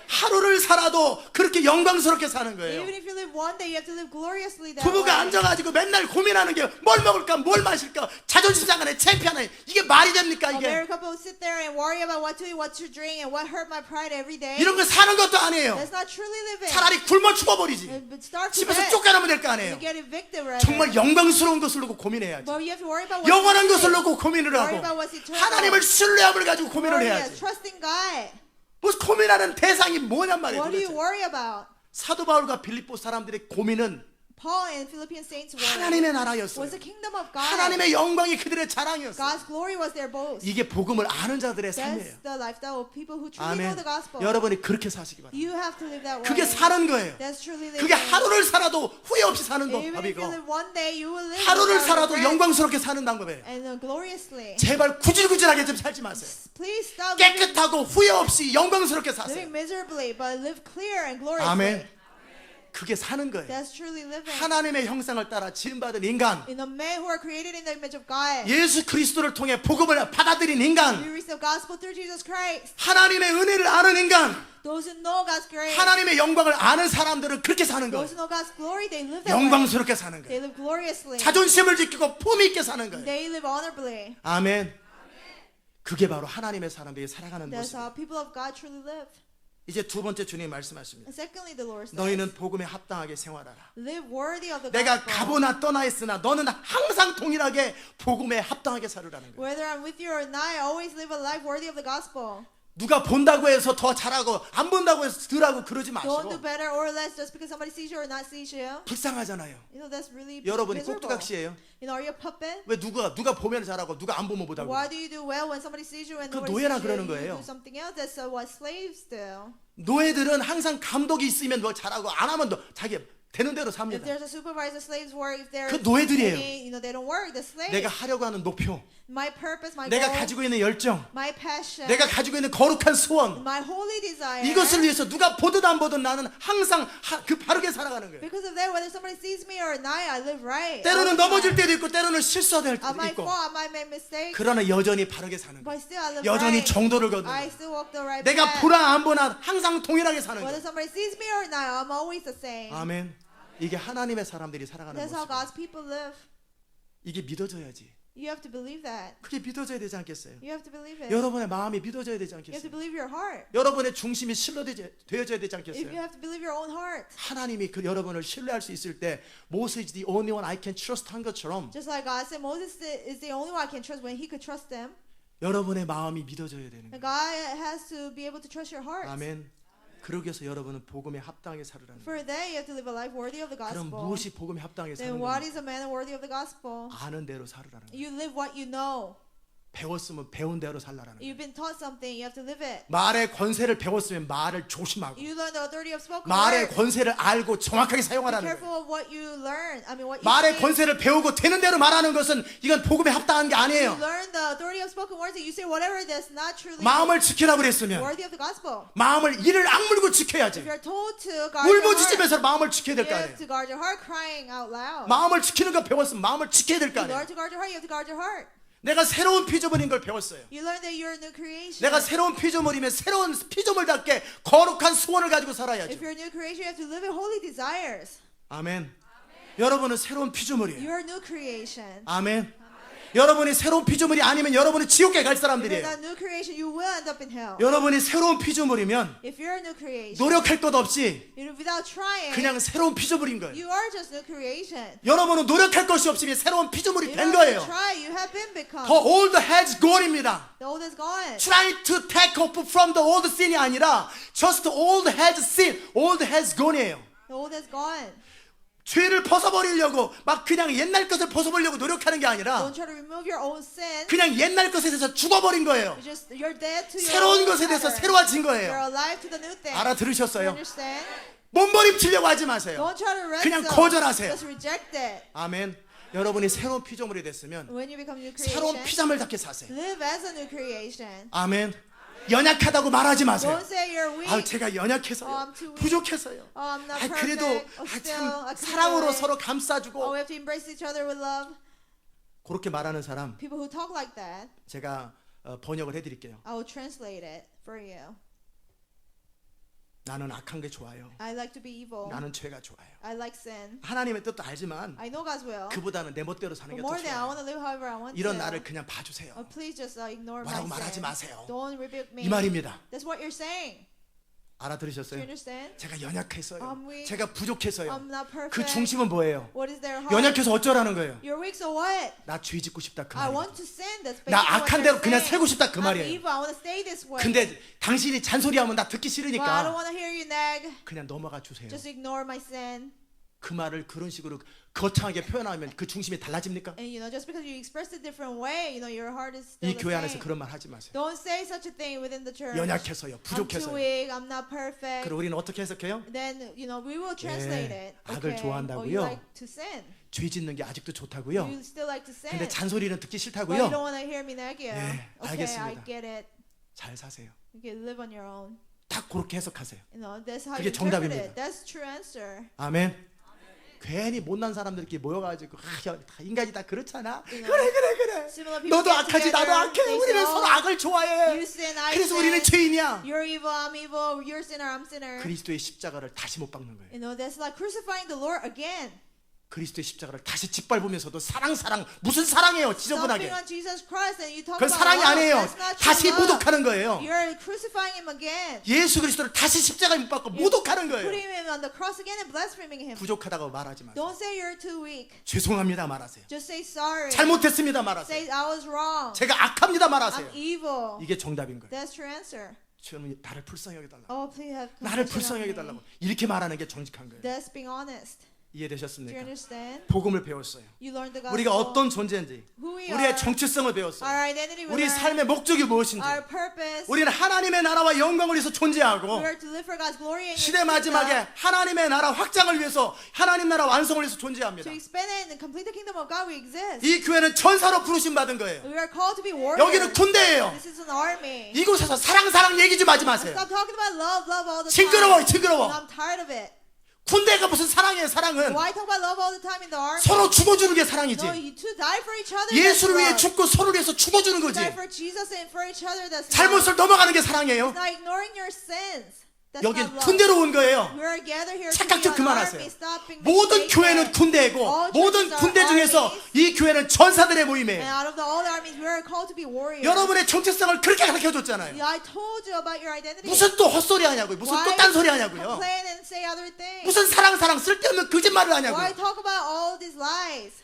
하루를 살아도 그렇게 영광스럽게 사는 거예요. Even if you live one day, you have to live gloriously that 부부가 way. 앉아가지고 맨날 고민하는 게 뭘 먹을까 뭘 마실까 자존심 상하네 창피하네 이게 말이 됩니까 A 이게 married couple would sit there and worry about what to eat, what to drink, and what hurt my pride every day. 이런 거 사는 것도 아니에요. That's not truly living. 차라리 굶어 죽어버리지. But start to 집에서 beg. 쫓겨나면 될 거 You 아니에요. get evicted rather. 정말 영광스러운 것을 놓고 고민해야지. But you have to worry about what's 영원한 것을 eternal. 놓고 고민을 Worry 하고 about what's eternal. 하나님을 신뢰함을 가지고 고민을 Worry, 해야지. trust in God. 무슨 고민하는 대상이 뭐냔 말이에요. What do you 도대체. worry about? 사도 바울과 빌립보 사람들의 고민은 Paul and Philippian saints were 하나님의 was 나라였어요. the kingdom of God. 하나님의 영광이 그들의 자랑이었어요. God's glory was their boast. 이게 복음을 아는 자들의 삶이에요. That's the lifestyle of people who truly 아멘. know the gospel. 여러분이 그렇게 사시기 바랍니다. You have to live that way. 그게 사는 거예요. That's truly living. 그게 하루를 살아도 후회 없이 사는 Even if 방법이고 you live one day, you will live 하루를 without 살아도 regret 영광스럽게 사는 방법이에요. and gloriously. 제발 구질구질하게 좀 살지 마세요. Please stop living, 깨끗하고 후회 없이 영광스럽게 사세요. living miserably, but live clear and gloriously. 아멘. 그게 사는 거예요. That's truly living. 하나님의 형상을 따라 지음받은 인간, In the men who are created in the image of God, 예수 그리스도를 통해 복음을 받아들인 we 인간, receive the gospel through Jesus Christ. 하나님의 은혜를 아는 인간, Those who know God's grace, 하나님의 영광을 아는 사람들은 그렇게 사는 거예요. those who know God's glory, they live that way. 영광스럽게 사는 They 거예요. live gloriously. 자존심을 지키고 품 있게 사는 거예요. They live honorably. 아멘. 그게 바로 하나님의 사람들이 살아가는 That's 모습이에요. how people of God truly live. 이제 두 번째 주님 말씀하십니다. And secondly, the Lord says, 너희는 복음에 합당하게 생활하라. live worthy of the 내가 gospel. 가보나 떠나 있으나 너는 항상 동일하게 복음에 합당하게 살으라는 거예요. Whether I'm with you or not, I always live a life worthy of the gospel. 누가 본다고 해서 더 잘하고 안 본다고 해서 덜하고 그러지 Don't do 마시고 better or less just because somebody sees you or not sees you. 불쌍하잖아요. You know, that's really 여러분이 miserable. 꼭두각시예요. You know, are you a puppet? 왜 누가 보면 잘하고 누가 안 보면 못하고. Why do you do well when somebody sees you and 그 nobody 노예라 sees you? 그러는 You 거예요. do something else. That's what slaves do. 노예들은 항상 감독이 있으면 뭐 잘하고 안 하면 너 자기 되는 대로 If 삽니다. there's a supervisor, slaves work. If they're 그 노예들이에요. they don't work. The slaves. 내가 하려고 하는 목표, My purpose, my 내가 goal, 가지고 있는 열정, my passion, 내가 가지고 있는 거룩한 소원, my holy desire. 이것을 위해서 누가 보든 안 보든 나는 항상 그 바르게 살아가는 거예요. Because of that, whether somebody sees me or not, I live right. 때로는 all the 넘어질 time. 때도 있고 때로는 실수할 I 때도 might 있고 fall, I might make mistakes, 그러나 여전히 바르게 사는 but 거예요. still I live 여전히 right. 정도를 걷는 I 거예요. still walk the right 내가 path. 보나 안 보나 항상 동일하게 사는 Whether 거예요. somebody sees me or not, I'm always the same. 아멘. 이게 하나님의 사람들이 살아가는 That's how 모습. God's people live. 이게 믿어져야지. You have to believe that. 그게 믿어져야 되지 않겠어요? You have to believe it. 여러분의 마음이 믿어져야 되지 You have to 않겠어요? believe your heart. 여러분의 중심이 되어져야 되지 If you 않겠어요? have to believe your own heart. 하나님이 그 여러분을 신뢰할 수 있을 때 Moses is the only one I can trust 한 것처럼 Just like God said, Moses is the only one I can trust when he could trust them. 여러분의 마음이 믿어져야 되는 And 거예요. God has to be able to trust your heart. 아멘. 그러기 위해서 여러분은 복음에 합당하게 살으라는 거예요. For that, you have to live a life worthy of the 그럼 gospel. 무엇이 복음에 합당하게 사는 Then what 거예요? is a man worthy of the gospel? 아는 대로 살으라는 거예요. You live what you know. 배웠으면 배운 대로 살라라는 거예요. You've been taught something, you have to live it. 말의 권세를 배웠으면 말을 조심하고 You learn the authority of spoken 말의 word. 권세를 알고 정확하게 Be 사용하라는 careful 거예요. of what you learn. I mean, what you 말의 speak. 권세를 배우고 되는 대로 말하는 것은 이건 복음에 합당한 게 You 아니에요. learn the authority of spoken words and you say whatever that's not truly 마음을 지키라고 그랬으면 worthy of the gospel. 마음을 이를 악물고 If 지켜야지. you're told to guard your heart, 울부짖으면서 마음을 지켜야 될 you 거 have 아니에요. to guard your heart crying out loud. 마음을 지키는 거 배웠으면 마음을 지켜야 될 거 In 아니에요. order to guard your heart, you have to guard your heart. 내가 새로운 피조물인 걸 배웠어요. You learn that you're a new creation. 내가 새로운 피조물이면 새로운 피조물답게 거룩한 소원을 가지고 살아야죠. If you're a new creation, you have to live in holy desires. 아멘. 여러분은 새로운 피조물이에요. You're a new creation. 아멘. 여러분이 새로운 피조물이 아니면 여러분은 지옥에 갈 If you're 사람들이에요. not a new creation, you will end up in hell. 여러분이 새로운 피조물이면 If you're a new creation, 노력할 것 없이 without trying, 그냥 새로운 피조물인 거예요. you are just new creation. 여러분은 노력할 것이 없으면 새로운 피조물이 You 된 don't have 거예요. to try, you have been become. The old has gone입니다. The old is gone. Trying to take off from the old sin이 아니라 just old has sin, old has gone이에요. The old is gone. 죄를 벗어버리려고 막 그냥 옛날 것을 벗어버리려고 노력하는 게 아니라 Don't try to remove your own sin. 그냥 옛날 것에 대해서 죽어버린 거예요. You're dead to your 새로운 own 것에 대해서 pattern. 새로워진 You're 거예요. alive to the new thing. You 알아들으셨어요? understand? 몸부림치려고 하지 마세요. Don't try to 그냥 wrestle. 거절하세요. Just reject it. 아멘. 여러분이 새로운 피조물이 됐으면 When you become new 새로운 creation, 피조물답게 사세요. live as a new creation. 아멘. 연약하다고 말하지 마세요. Don't say you're weak. 아, 제가 연약해서요. I'm too weak. 부족해서요. I'm not 아, 그래도 perfect. Oh, still, 참 I can 사랑으로 do it. 서로 Oh, 감싸주고 we have to embrace each other with love. 그렇게 말하는 사람 People who talk like that, 제가 번역을 해드릴게요. I will translate it for you. 나는 악한 게 좋아요. I like to be evil. 나는 죄가 좋아요. I like sin. 하나님의 뜻도 알지만 I know God's will. 그보다는 내 멋대로 사는 But 게 더 more than I 좋아요. want to live however I want 이런 to. 나를 그냥 봐주세요. Please just ignore 뭐라고 my 말하지 sin. 마세요. Don't rebuke me. 이 말입니다. That's what you're saying. Do you 알아들으셨어요? understand? 제가 연약해서요. I'm weak. 제가 부족해서요. I'm not perfect. 그 중심은 뭐예요? What is their heart? 연약해서 어쩌라는 거예요? You're weak, so what? 나 죄 짓고 싶다 그 I 말이에요. want to sin. That's 나 basically what 악한 you're 대로 그냥 saying. 살고 싶다 그 I'm 말이에요. evil. I want to stay this way. 근데 당신이 잔소리하면 나 듣기 But I don't 싫으니까 want to hear you nag. 그냥 넘어가 주세요. Just ignore my sin. 그 말을 그런 식으로 거창하게 표현하면 그 중심이 달라집니까? And just because you express it different way, your heart is 이 still the 교회 안에서 same. 그런 말 하지 마세요. Don't say such a thing within the church. 연약해서요. I'm too 부족해서요. weak. I'm not perfect. 그럼 우리는 어떻게 해석해요? Then we will translate 예, it. 악을 Okay. 좋아한다고요? Oh, you like to sin. 죄 짓는 게 아직도 좋다고요? You still like to sin. 근데 잔소리는 듣기 But you 싫다고요? don't want to hear me nag you. 예, Okay, I 알겠습니다. get it. 잘 사세요. You can live on your own. 딱 그렇게 해석하세요. That's how 그게 you interpret 정답입니다. it. That's true answer. 아멘. 괜히 못난 사람들끼리 모여가지고 인간이 다 그렇잖아. You know, 그래. Similar people 너도 get 악하지 together, 나도 악해. they say, 우리는 "Oh, 서로 악을 좋아해. You sin, I 그래서 sin. 우리는 죄인이야. You're evil, I'm evil. You're sinner, I'm sinner. 그리스도의 십자가를 다시 못 박는 거예요. That's like crucifying the Lord again. 그리스도의 십자가를 다시 짓밟으면서도 사랑 무슨 사랑이에요? Stomping 지저분하게. on Jesus Christ and you talk 그건 about 사랑이 love. 아니에요. That's not true 다시 love. 모독하는 거예요. You're crucifying him again. 예수 그리스도를 다시 십자가에 못 박고 모독하는 거예요. Putting him on the cross again and blaspheming him. 부족하다고 말하지 마세요. Don't say you're too weak. 죄송합니다 말하세요. Just say sorry. 잘못했습니다 말하세요. Say I was wrong. 제가 악합니다 말하세요. I'm evil. 이게 정답인 거예요. That's true answer. 주님 나를 불쌍히 여겨달라고. Oh, please have 나를 compassion 불쌍히 on me. 여겨달라고. 이렇게 말하는 게 정직한 거예요. That's being honest. Do you 이해되셨습니까? understand? 복음을 배웠어요. You learned the gospel. 우리가 어떤 존재인지, Who we 우리의 are. 정체성을 배웠어요. Our identity we 우리 learned. 삶의 목적이 무엇인지, Our purpose. 우리는 하나님의 나라와 영광을 위해서 존재하고 We are to live for God's glory and 시대 마지막에 하나님의 나라 확장을 위해서 하나님 나라 완성을 위해서 존재합니다. to expand it and complete the kingdom of God. We exist. 이 교회는 전사로 부르심 받은 거예요. We are called to be warriors. 여기는 군대예요. This is an army. 이곳에서 사랑 얘기 좀 하지 마세요. Stop talking about love all the 징그러워, time. 징그러워. I'm tired of it. 군대가 무슨 사랑이에요? 사랑은 Why talk about love all the time in the army? 서로 죽어주는 게 No, 사랑이지. you two die for each other. 예수를 that's 위해 love. 죽고 서로를 위해서 죽어주는 거지. Die for Jesus and for each other. That's love. 잘못을 넘어가는 게 사랑이에요. It's not ignoring your sins. That's 여긴 not love. 군대로 온 거예요. We are gathered here to 착각 be 좀 an 그만하세요. army. Stop being 모든 mistaken. 교회는 군대이고 All 모든 churches are 군대 중에서 armies. 이 교회는 전사들의 And 모임이에요. out of all the armies, we are called to be warriors. 여러분의 정체성을 그렇게 가르쳐줬잖아요. Yeah, I told you about your identity. 무슨 또 헛소리 하냐고요. 무슨 Why 또 딴소리 하냐고요. complain and say other things? 무슨 사랑 쓸데없는 거짓말을 Why 하냐고요. talk about all these lies?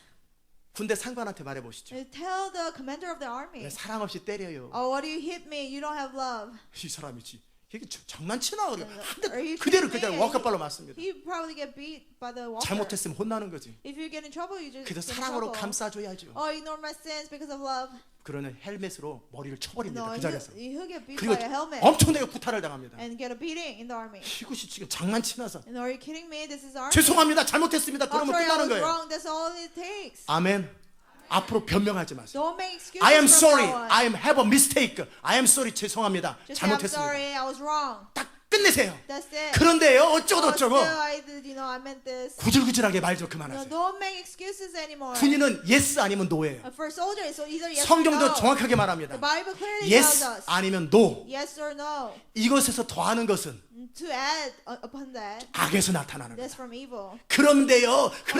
군대 상관한테 말해보시죠. Tell the commander of the army. 왜 사랑 없이 때려요. Oh, what do you hit me? You don't have love. 이 사람이지. 이게 장난치나 그래. Are you 그대로 kidding me? 워크발로 맞습니다. He probably get beat by the walker. 잘못했으면 혼나는 거지. If you get in trouble, you just 그래서 get in 사랑으로 trouble. 감싸줘야죠. Oh, ignore my sins because of love. 그러는 헬멧으로 머리를 쳐버립니다. No, 그 자리에서. he'll get beat 그리고 by a helmet 엄청나게 구타를 당합니다. and get a beating in the army. 이것이 지금 장난치나서. And are you kidding me? This is army. 죄송합니다. 잘못했습니다. Oh, 그러면 sorry, I 끝나는 was 거예요. wrong. That's all it takes. 아멘. 앞으로 변명하지 마세요. Don't make excuses I am from sorry. now on. I am have a mistake. I am sorry. 죄송합니다. Just say I'm 잘못했습니다. sorry. I was wrong. 딱 끝내세요. That's it. 그런데요 어쩌고 Still, 저쩌고 I meant this. 구질구질하게 말 좀 No, 그만하세요. don't make excuses anymore. 군인은 yes 아니면 no예요. For soldiers, so either yes or 성경도 no. 정확하게 The 말합니다. Bible clearly yes tells us 아니면 no. yes or no. 이것에서 더하는 것은 To add upon that, 악에서 나타나는 거예요. that's from evil. 그런데요 Still,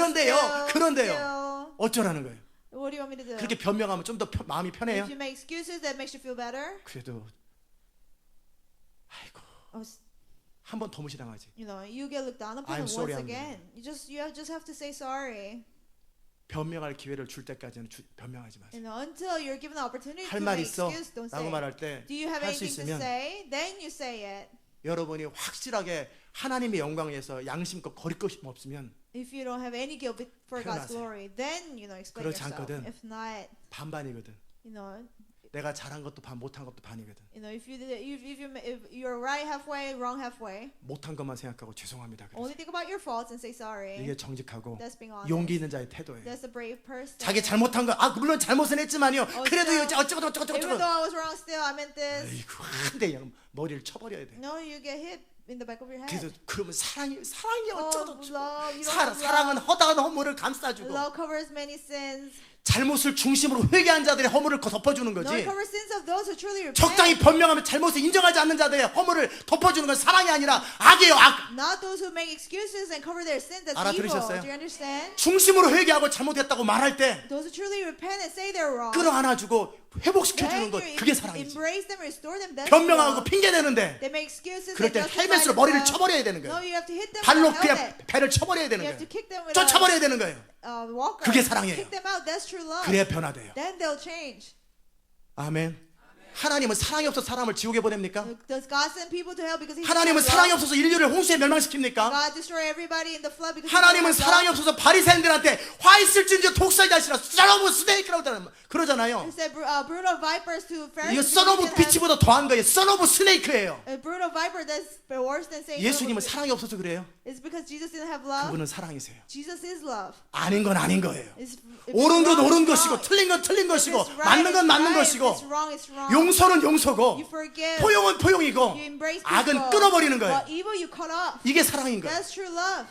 그런데요 어쩌라는 거예요. what do you want me to do? 그렇게 변명하면 좀 더 마음이 편해요. If you make excuses, that makes you feel better. 그래도 아이고 Oh, 한 번 더 무시당하지. you know, you get looked down upon I'm once sorry, I'm again. You just have to say sorry. 변명할 기회를 줄 때까지는 변명하지 마세요. You know, until you're given the opportunity 할 to 말 make 있어? excuse, don't 라고 say. 말할 때 Do you have 할 수 anything to 있으면 say? Then you say it. 여러분이 확실하게 하나님의 영광을 위해서 양심껏 거릴 것이 없으면 If you don't have any guilt for God's 표현하세요. glory, then you know explain 그렇지 yourself. 않거든. If not, 반반이거든. you know, 내가 잘한 것도 반 못한 것도 반이거든. if you're right halfway, wrong halfway, 못한 것만 생각하고 죄송합니다. 그래서 only think about your faults and say sorry. 이게 정직하고 That's being honest. 용기 있는 자의 태도예요. That's a brave person. 자기 잘못한 거 물론 잘못은 했지만요. 그래도 어쩌고 저쩌고 Even though I was wrong, still I meant this. 아이고 한대 그냥 머리를 쳐버려야 돼. No, you get hit in the back of your head. 그래서 그러면 사랑이 Oh, 어쩌고 저쩌고 love, you don't have 사랑은 love. 허다한 허물을 감싸주고 Love covers many sins. 잘못을 중심으로 회개한 자들의 허물을 덮어주는 No, 거지. it covers sins of those who truly repent. 적당히 변명하면 잘못을 인정하지 않는 자들의 허물을 덮어주는 건 사랑이 아니라 악이에요. 악. Not those who make excuses and cover their sins. That's 알아들으셨어요? evil. Do you understand? 중심으로 회개하고 잘못했다고 말할 때 Those who truly repent and say they're wrong. 끌어안아주고 회복시켜주는 Then 것 you 그게 사랑이지. embrace them, restore them. That's 변명하고 love. 핑계 대는데 They make excuses. 그럴 and 때 justify 헬멧으로 머리를 themselves. 쳐버려야 되는 No, 거예요. you have to hit them 발로 with a 그냥 helmet. 배를 쳐버려야 되는 You have to 거예요. kick them with 쫓아버려야 되는 거예요. a walker. 그게 사랑이에요. Kick them out. That's true love. 그래야 변화돼요. Then they'll change. 아멘. 하나님은 사랑이 없어서 사람을 지옥에 보냅니까? Does God send people to hell because He 하나님은 doesn't 사랑이 love? 없어서 인류를 홍수에 멸망시킵니까? God destroy everybody in the flood because 하나님은 He 사랑이 doesn't love? 없어서 바리새인들한테 화 있을진저 독사의 자식아 썰어부 스네이크라고 그러잖아요. He said brutal vipers to 이거 Pharisees. 썬오브 비치보다 더한 거예요. 썬오브 스네이크예요. A brutal viper that's worse than Satan. 예수님은 사랑이 없어서 그래요. It's because Jesus didn't have love. 그분은 사랑이세요. Jesus is love. 아닌 건 아닌 거예요. If it's 옳은 건 wrong, 옳은 it's 것이고 wrong. 틀린 건 틀린 If 것이고 it's right, 맞는 건 it's 맞는 right. If 것이고 it's wrong, it's wrong. 용서는 용서고 You forgive. 포용은 포용이고 You embrace 악은 people. 끊어버리는 거예요. What evil you cut off. 이게 사랑인 거예요. That's true love.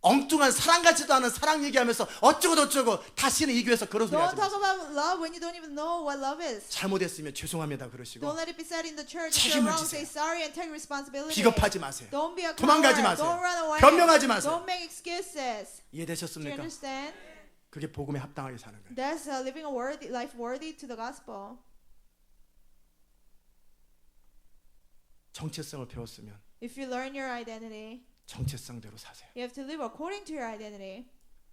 엉뚱한 사랑 같지도 않은 사랑 얘기하면서 어쩌고 저쩌고 다시는 이 교회에서 그런 소리 Don't 하지 talk 마세요. about love when you don't even know what love is. 잘못했으면 죄송합니다 그러시고 Don't let it be said in the church. If 책임을 you're wrong, 지세요. say sorry and take responsibility. 비겁하지 마세요. Don't be a 도망가지 coward. 마세요. Don't run away. 변명하지 마세요. Don't make excuses. Do you 이해되셨습니까? understand? 그게 복음에 합당하게 사는 거예요. That's living a worthy life worthy to the gospel. 정체성을 배웠으면 If you learn your identity, 정체성대로 사세요. you have to live according to your identity.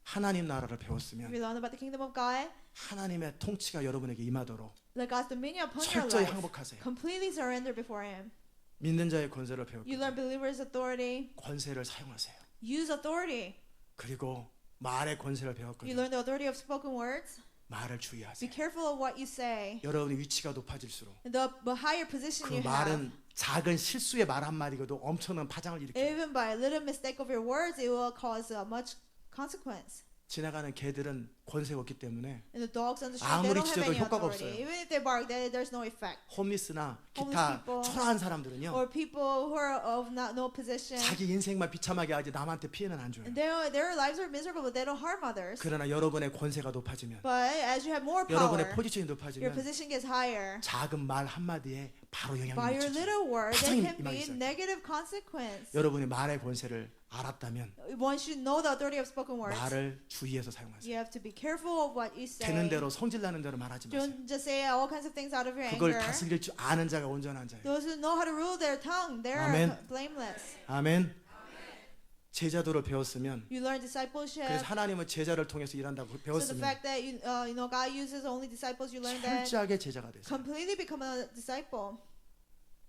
하나님 나라를 If 배웠으면 you learn about the kingdom of God, 하나님의 통치가 여러분에게 임하도록 let God's dominion upon your 철저히 life. 항복하세요. Completely surrender before Him. 믿는 자의 권세를 You 배웠고 learn believers' authority. 권세를 사용하세요. Use authority. 그리고 말의 권세를 You 배웠거든요. learn the authority of spoken words. 말을 Be 주의하세요. careful of what you say. 여러분의 위치가 높아질수록 The higher position 그 you have, 말은 작은 실수의 말 한마디가도 엄청난 파장을 일으켜요. even by a little mistake of your words, it will cause much consequence. 지나가는 개들은 권세가 없기 때문에 And the dogs on the street, 아무리 they don't have 찢어도 any 효과가 authority. 없어요. Even if they bark, there's no effect. 홈리스나 Homeless 기타 people. 초라한 사람들은요 Or people who are of no position. 자기 인생만 비참하게 하지 남한테 피해는 안 줘요. And their lives are miserable, but they don't harm others. 그러나 여러분의 권세가 높아지면 But as you have more 여러분의 power, 포지션이 your 높아지면 position gets higher. 작은 말 한마디에 바로 영향을 By your 미치죠. little word, 파장이 there can 임하기 be 시작해요. negative consequence. 여러분이 말의 권세를 알았다면 Once you know the authority of spoken words, 말을 주의해서 사용하세요. you have to be careful of what you say. 되는 대로 성질 나는 대로 말하지 마세요. Don't just say all kinds of things out of your 그걸 anger. 다스릴 줄 아는 자가 온전한 자예요. Those who know how to rule their tongue, they're Amen. blameless. 아멘. 제자도를 배웠으면 You learn discipleship. 그래서 하나님은 제자를 통해서 일한다고 So the 배웠으면 fact that you know God uses only disciples, you learn that 철저하게 제자가 됐어요. completely become a disciple.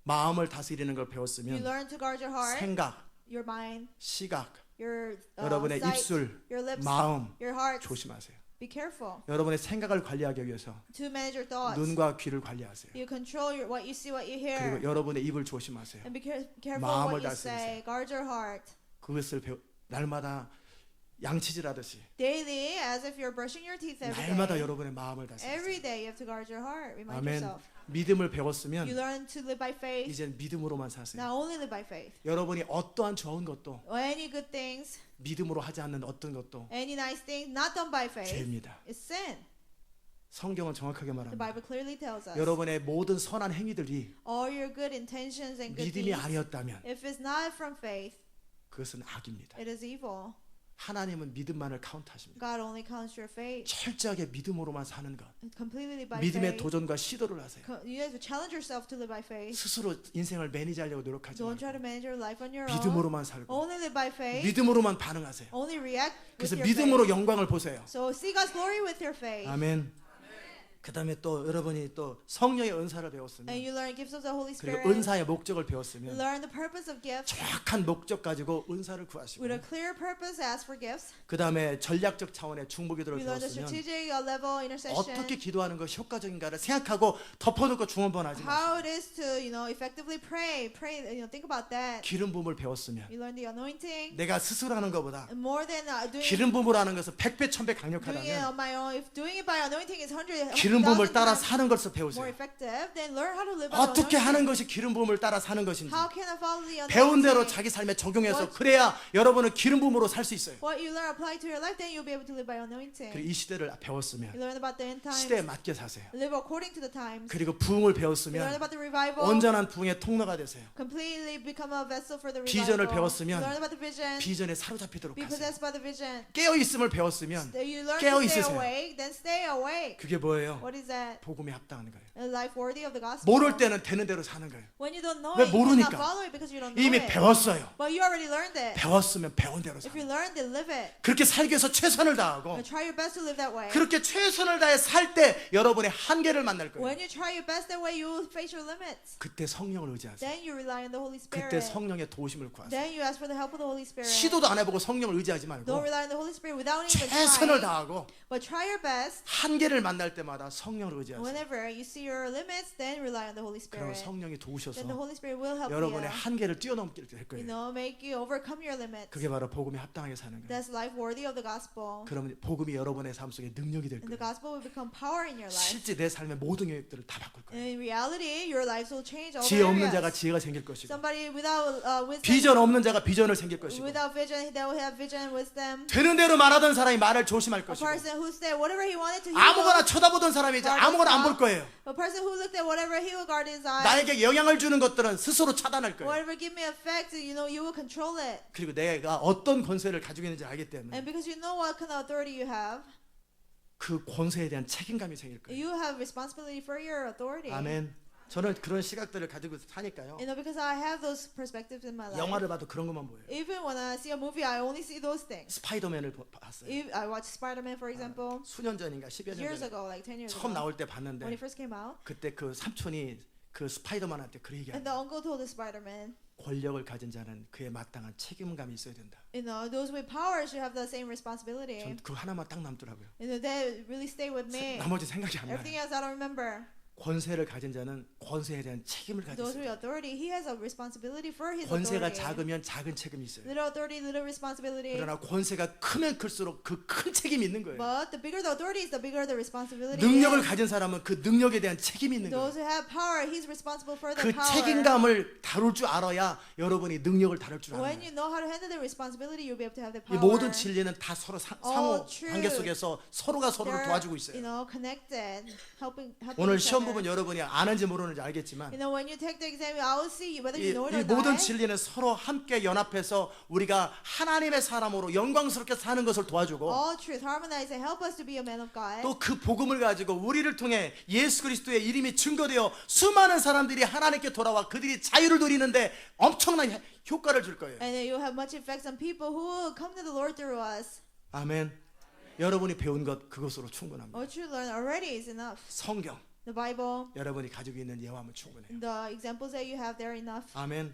마음을 다스리는 걸 You 배웠으면 learn to guard your heart, 생각, your mind, 시각, your 여러분의 sight, 입술, your lips, 마음 your heart. 조심하세요. Be careful 여러분의 생각을 관리하기 위해서 to manage your thoughts. 눈과 귀를 관리하세요. You control what you see, what you 그리고 hear, 여러분의 입을 조심하세요. and be careful 마음을 what you 다스리세요. say. Guard your heart. 그것을 날마다 양치질하듯이 daily, as if you're brushing your teeth every 날마다 day. 여러분의 마음을 다스리세요. Every day you have to guard your heart. Remind 아멘. yourself. 믿음을 You 배웠으면 learn to live by faith. 이제 믿음으로만 사세요. Now only live by faith. 여러분이 어떠한 좋은 것도 Any good things, 믿음으로 하지 않는 어떤 것도 any nice thing, not done by faith, 죄입니다. is sin. 성경은 정확하게 The 말합니다. Bible clearly tells us. 여러분의 모든 선한 행위들이 All your good intentions and good 믿음이 deeds, 아니었다면 if it's not from faith, 그것은 악입니다. it is evil. 하나님은 믿음만을 카운트하십니다. God only counts your faith. 철저하게 믿음으로만 사는 것. Completely by 믿음의 faith. 도전과 시도를 하세요. You have to challenge yourself to live by faith. 스스로 인생을 매니지하려고 노력하지 Don't try to 말고 manage your life on your own. 믿음으로만 살고 Only live by faith. 믿음으로만 반응하세요. Only react 그래서 with your 믿음으로 faith. 영광을 보세요. So see God's glory with your faith. 아멘. 그다음에 또 여러분이 또 성령의 은사를 배웠으면 And you learn gifts of the Holy 그리고 Spirit. 은사의 목적을 배웠으면 Learn the purpose of gifts. 정확한 목적 가지고 은사를 구하시고 With a clear purpose, ask for gifts. 그다음에 전략적 차원의 중보기도를 You learn the 배웠으면 strategic level intercession. 어떻게 기도하는 것이 효과적인가를 생각하고 덮어놓고 중언번하지 How 마시고 it is to, effectively pray. Think about that. 기름 부음을 배웠으면 You learn the anointing. 내가 스스로 하는 것보다 And more than 기름 부음을 하는 것은 100배 1000배 doing it 강력하다면 on my own. If doing it by anointing is 100, 기름 부음을 1,000 따라 times 사는 것을 more 배우세요. effective, then learn how to live by 어떻게 하는 anointing. 것이 기름 부음을 따라 사는 것인지 How can I follow the 배운 대로 anointing? 자기 삶에 적용해서 What? 그래야 여러분은 기름 부음으로 살 수 있어요. What you learn apply to your life, then you'll be able to live by anointing. 그리고 이 시대를 You 배웠으면 learn about the end times. 시대에 맞게 사세요. Live according to the times. 그리고 부흥을 You learn 배웠으면 about the revival. 온전한 부흥의 통로가 되세요. Completely become a vessel for the 비전을 revival. 배웠으면 You learn about the vision. 비전에 사로잡히도록 Be 하세요. possessed by the vision. 깨어 있음을 배웠으면 You learn 깨어 to stay 있으세요. awake, then stay awake. 그게 뭐예요? What is that? 복음에 합당하는 거예요. A life worthy of the gospel. 모를 때는 되는 대로 사는 거예요. When you don't know 왜 it, you cannot 모르니까. follow it because you don't know 이미 it. 배웠어요. But you already learned it. 배웠으면 배운 대로 If 사는 you 거예요. learned it, live it. 그렇게 살기 위해서 최선을 다하고 And try your best to live that way. 그렇게 최선을 다해 살 때 여러분의 한계를 만날 거예요. When you try your best that way, you will face your limits. 그때 성령을 의지하세요. Then you rely on the Holy Spirit. 그때 성령의 도우심을 구하세요. Then you ask for the help of the Holy Spirit. 시도도 안 해보고 성령을 의지하지 Don't 말고 rely on the Holy Spirit without even 최선을 trying. 다하고 But try your best. 한계를 만날 때마다 성령을 의지하세요. Whenever you see your limits, then rely on the Holy 그러면 Spirit. 성령이 도우셔서 Then the Holy Spirit will help 여러분의 you. 한계를 뛰어넘게 될 거예요. Make you overcome your limits. 그게 바로 복음에 합당하게 사는 거예요. That's life worthy of the gospel. 그러면 복음이 여러분의 삶 속에 능력이 될 And the 거예요. gospel will become power in your life. 실제 내 삶의 모든 영역들을 다 바꿀 And 거예요. in reality, your lives will change all the 지혜 없는 자가 areas. 지혜가 생길 것이고 Somebody without wisdom, 비전 없는 자가 비전을 생길 것이고 without vision, they will have vision and wisdom. 되는 대로 말하던 사람이 말을 조심할 A 것이고 person who said whatever he wanted to, he 아무거나 will. 쳐다보던 사람이 이제 아무거나 안 볼 거예요. A person who looked at whatever he will guard his eyes. 나에게 영향을 주는 것들은 스스로 차단할 거예요. Whatever give me effect, you will control it. 그리고 내가 어떤 권세를 가지고 있는지 알기 때문에 And because you know what kind of authority you have, 그 권세에 대한 책임감이 생길 거예요. you have responsibility for your authority. 아멘. 저는 그런 시각들을 가지고 사니까요. Because I have those perspectives in my life. 영화를 봐도 그런 것만 보여요. Even when I see a movie, I only see those things. 스파이더맨을 봤어요. I watched Spider-Man, for example, 수년 전인가 10여 년 years 전에 ago, like 10 years 처음 ago, 나올 때 when 봤는데 it first came out. 그때 그 삼촌이 그 스파이더맨한테 그 And 얘기하는 the uncle told the Spider-Man, 권력을 가진 자는 그에 마땅한 책임감이 있어야 된다. those with power should have the same responsibility. 전 그 하나만 딱 남더라고요. That really stayed with me. 나머지 생각이 안 나요. Everything else I don't remember. 권세를 가진 자는 권세에 대한 책임을 가지고 Those with 있어요. authority, he has a responsibility for his 권세가 authority. 작으면 작은 책임이 있어요. Little authority, little responsibility. 그러나 권세가 크면 클수록 그 큰 책임이 있는 거예요. But the bigger the authority is, the bigger the responsibility. 능력을 is. 가진 사람은 그 능력에 대한 책임이 있는 Those 거예요. who have power, he's responsible for the 그 power. 책임감을 다룰 줄 알아야 여러분이 능력을 다룰 줄 When 알아요. you know how to handle the responsibility, you'll be able to have the 이 power. 모든 진리는 다 서로 상호 true. 관계 속에서 서로가 서로를 They're, 도와주고 있어요. connected, helping 오늘 each 시험 other. 부분 여러분이 아는지 모르는지 알겠지만 When you take the exam, I will see whether 이, you know it 이 or 모든 not. 진리는 서로 함께 연합해서 우리가 하나님의 사람으로 영광스럽게 사는 것을 도와주고 All truth harmonize and help us to be a man of God. 또 그 복음을 가지고 우리를 통해 예수 그리스도의 이름이 증거되어 수많은 사람들이 하나님께 돌아와 그들이 자유를 누리는데 엄청난 효과를 줄 거예요. And you have much effects on people who will come to the Lord through us. 아멘. 여러분이 배운 것 그것으로 충분합니다. What you learn already is enough. 성경 The Bible, 여러분이 가지고 있는 예화면 충분해요. the examples that you have, they're enough. 아멘.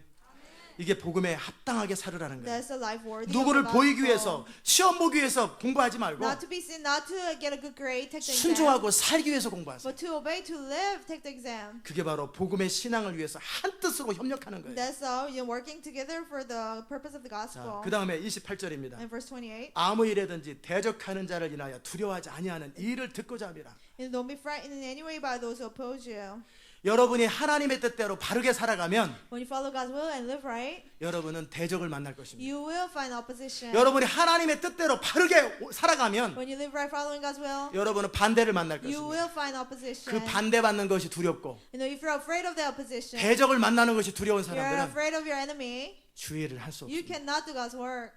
이게 복음에 합당하게 살으라는 거예요. That's a life worthy 누구를 of the 보이기 gospel. 위해서 시험 보기 위해서 공부하지 말고 Not to be seen, not to get a good grade, take the exam, 순종하고 살기 위해서 공부하세요. but to obey, to live, take the exam. 그게 바로 복음의 신앙을 위해서 한 뜻으로 협력하는 거예요. That's all. You're working together for the purpose of the 자, gospel. 그 다음에 28절입니다. And verse 28. 아무 일에든지 대적하는 자를 인하여 두려워하지 아니하는 이 일을 듣고자 함이라. And don't be frightened in any way by those who oppose you. 여러분이 하나님의 뜻대로 바르게 살아가면 When you follow God's will and live right, 여러분은 대적을 만날 것입니다. you will find opposition. 여러분이 하나님의 뜻대로 바르게 살아가면 When you live right following God's will, 여러분은 반대를 만날 you 것입니다. will find 그 opposition. 반대받는 것이 두렵고 You know, if you're afraid of the opposition, 대적을 만나는 것이 두려운 you're 사람들은 afraid of your enemy, 주의를 할 수 you 없습니다. cannot do God's work.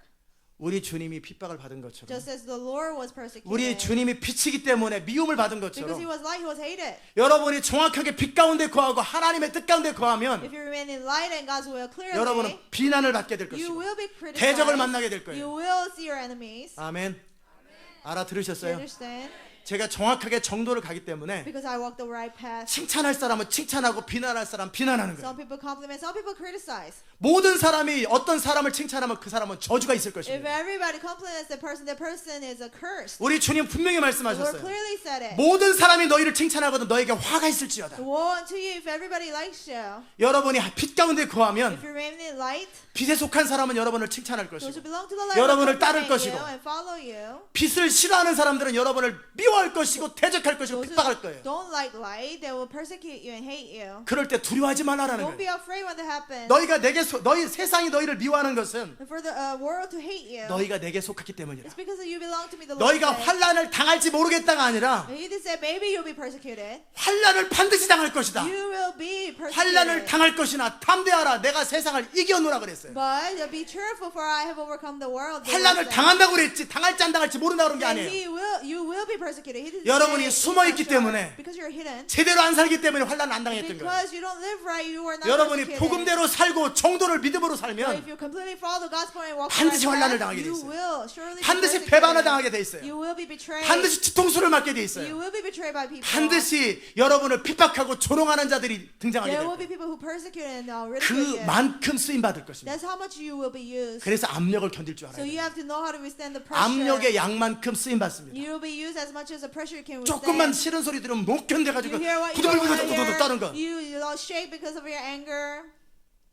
우리 주님이 핍박을 받은 것처럼 Just as the Lord was persecuted. 우리 주님이 빛이기 때문에 미움을 받은 Because he 것처럼 was light, he was hated. 여러분이 정확하게 빛 가운데 거하고 하나님의 뜻 가운데 거하면 If you remain in light and God's will clearly, 여러분은 비난을 받게 될 you 것이고 will be criticized. 대적을 만나게 될 You 거예요. will see your enemies. 아멘. You 알아들으셨어요? understand? 제가 정확하게 정도를 가기 때문에 Because I walk the right path. 칭찬할 사람은 칭찬하고 비난할 사람 비난하는 거예요. Some people compliment, some people criticize. 모든 사람이 어떤 사람을 칭찬하면 그 사람은 저주가 있을 If 것입니다. everybody compliments the person is accursed. 우리 주님 분명히 The Lord 말씀하셨어요. clearly said it. 모든 사람이 너희를 칭찬하거든 너에게 화가 있을지어다. Woe unto you if everybody likes you. 여러분이 빛 가운데 거하면 If you remain in light, 빛에 속한 사람은 여러분을 칭찬할 those who 것이고 belong to the light 여러분을 will 따를 compliment 것이고 you and follow you. 빛을 싫어하는 사람들은 여러분을 미워할 것이고 대적할 것이고 Those 핍박할 who 거예요. don't like light, they will persecute you and hate you. 그럴 때 두려워하지 말라라는 Don't be 거예요. afraid when that happens. 너희가 내게 너희 세상이 너희를 미워하는 것은 And for the world to hate you, 너희가 내게 속했기 때문이라. it's because you belong to me. The Lord 너희가 said. 환난을 당할지 모르겠다가 아니라 And he did say, maybe you'll be persecuted. 환난을 반드시 당할 것이다. You will be 환난을 persecuted. 당할 것이나 담대하라. 내가 세상을 이겨노라 그랬어요. But be cheerful, for I have overcome the world. the Lord 환난을 said. 당한다고 그랬지 당할지 안 당할지 모른다 그런 게 And 아니에요. you will be persecuted. He didn't 여러분이 say, 숨어 있기 "You're sure." 때문에 because you're hidden. 제대로 안 살기 때문에 환난 안 당했던 거예요. Because you don't live right, you are not 여러분이 persecuted. 복음대로 살고 정도를 믿음으로 But if 살면 you completely follow the gospel and walk the 반드시 right 환난을 path, 당하게 돼 you 있어요. will surely be 반드시 persecuted. 배반을 당하게 돼 있어요. You will be betrayed. 반드시 뒤통수를 맞게 돼 You 있어요. will be betrayed by people. 반드시 여러분을 핍박하고 조롱하는 자들이 등장하게 There 될 will be 거예요. people who persecute and ridicule you. 그만큼 쓰임 받을 것입니다. That's how much you will be used. 그래서 압력을 견딜 줄 So 알아야 you 돼요. have to know how to withstand the pressure. 압력의 양만큼 쓰임 받습니다. You will be used as much as the pressure you can 조금만 withstand. 싫은 소리 들으면 못 견뎌가지고 You hear what you don't want to 부들부들 떠는 거. hear. You all shake because of your anger.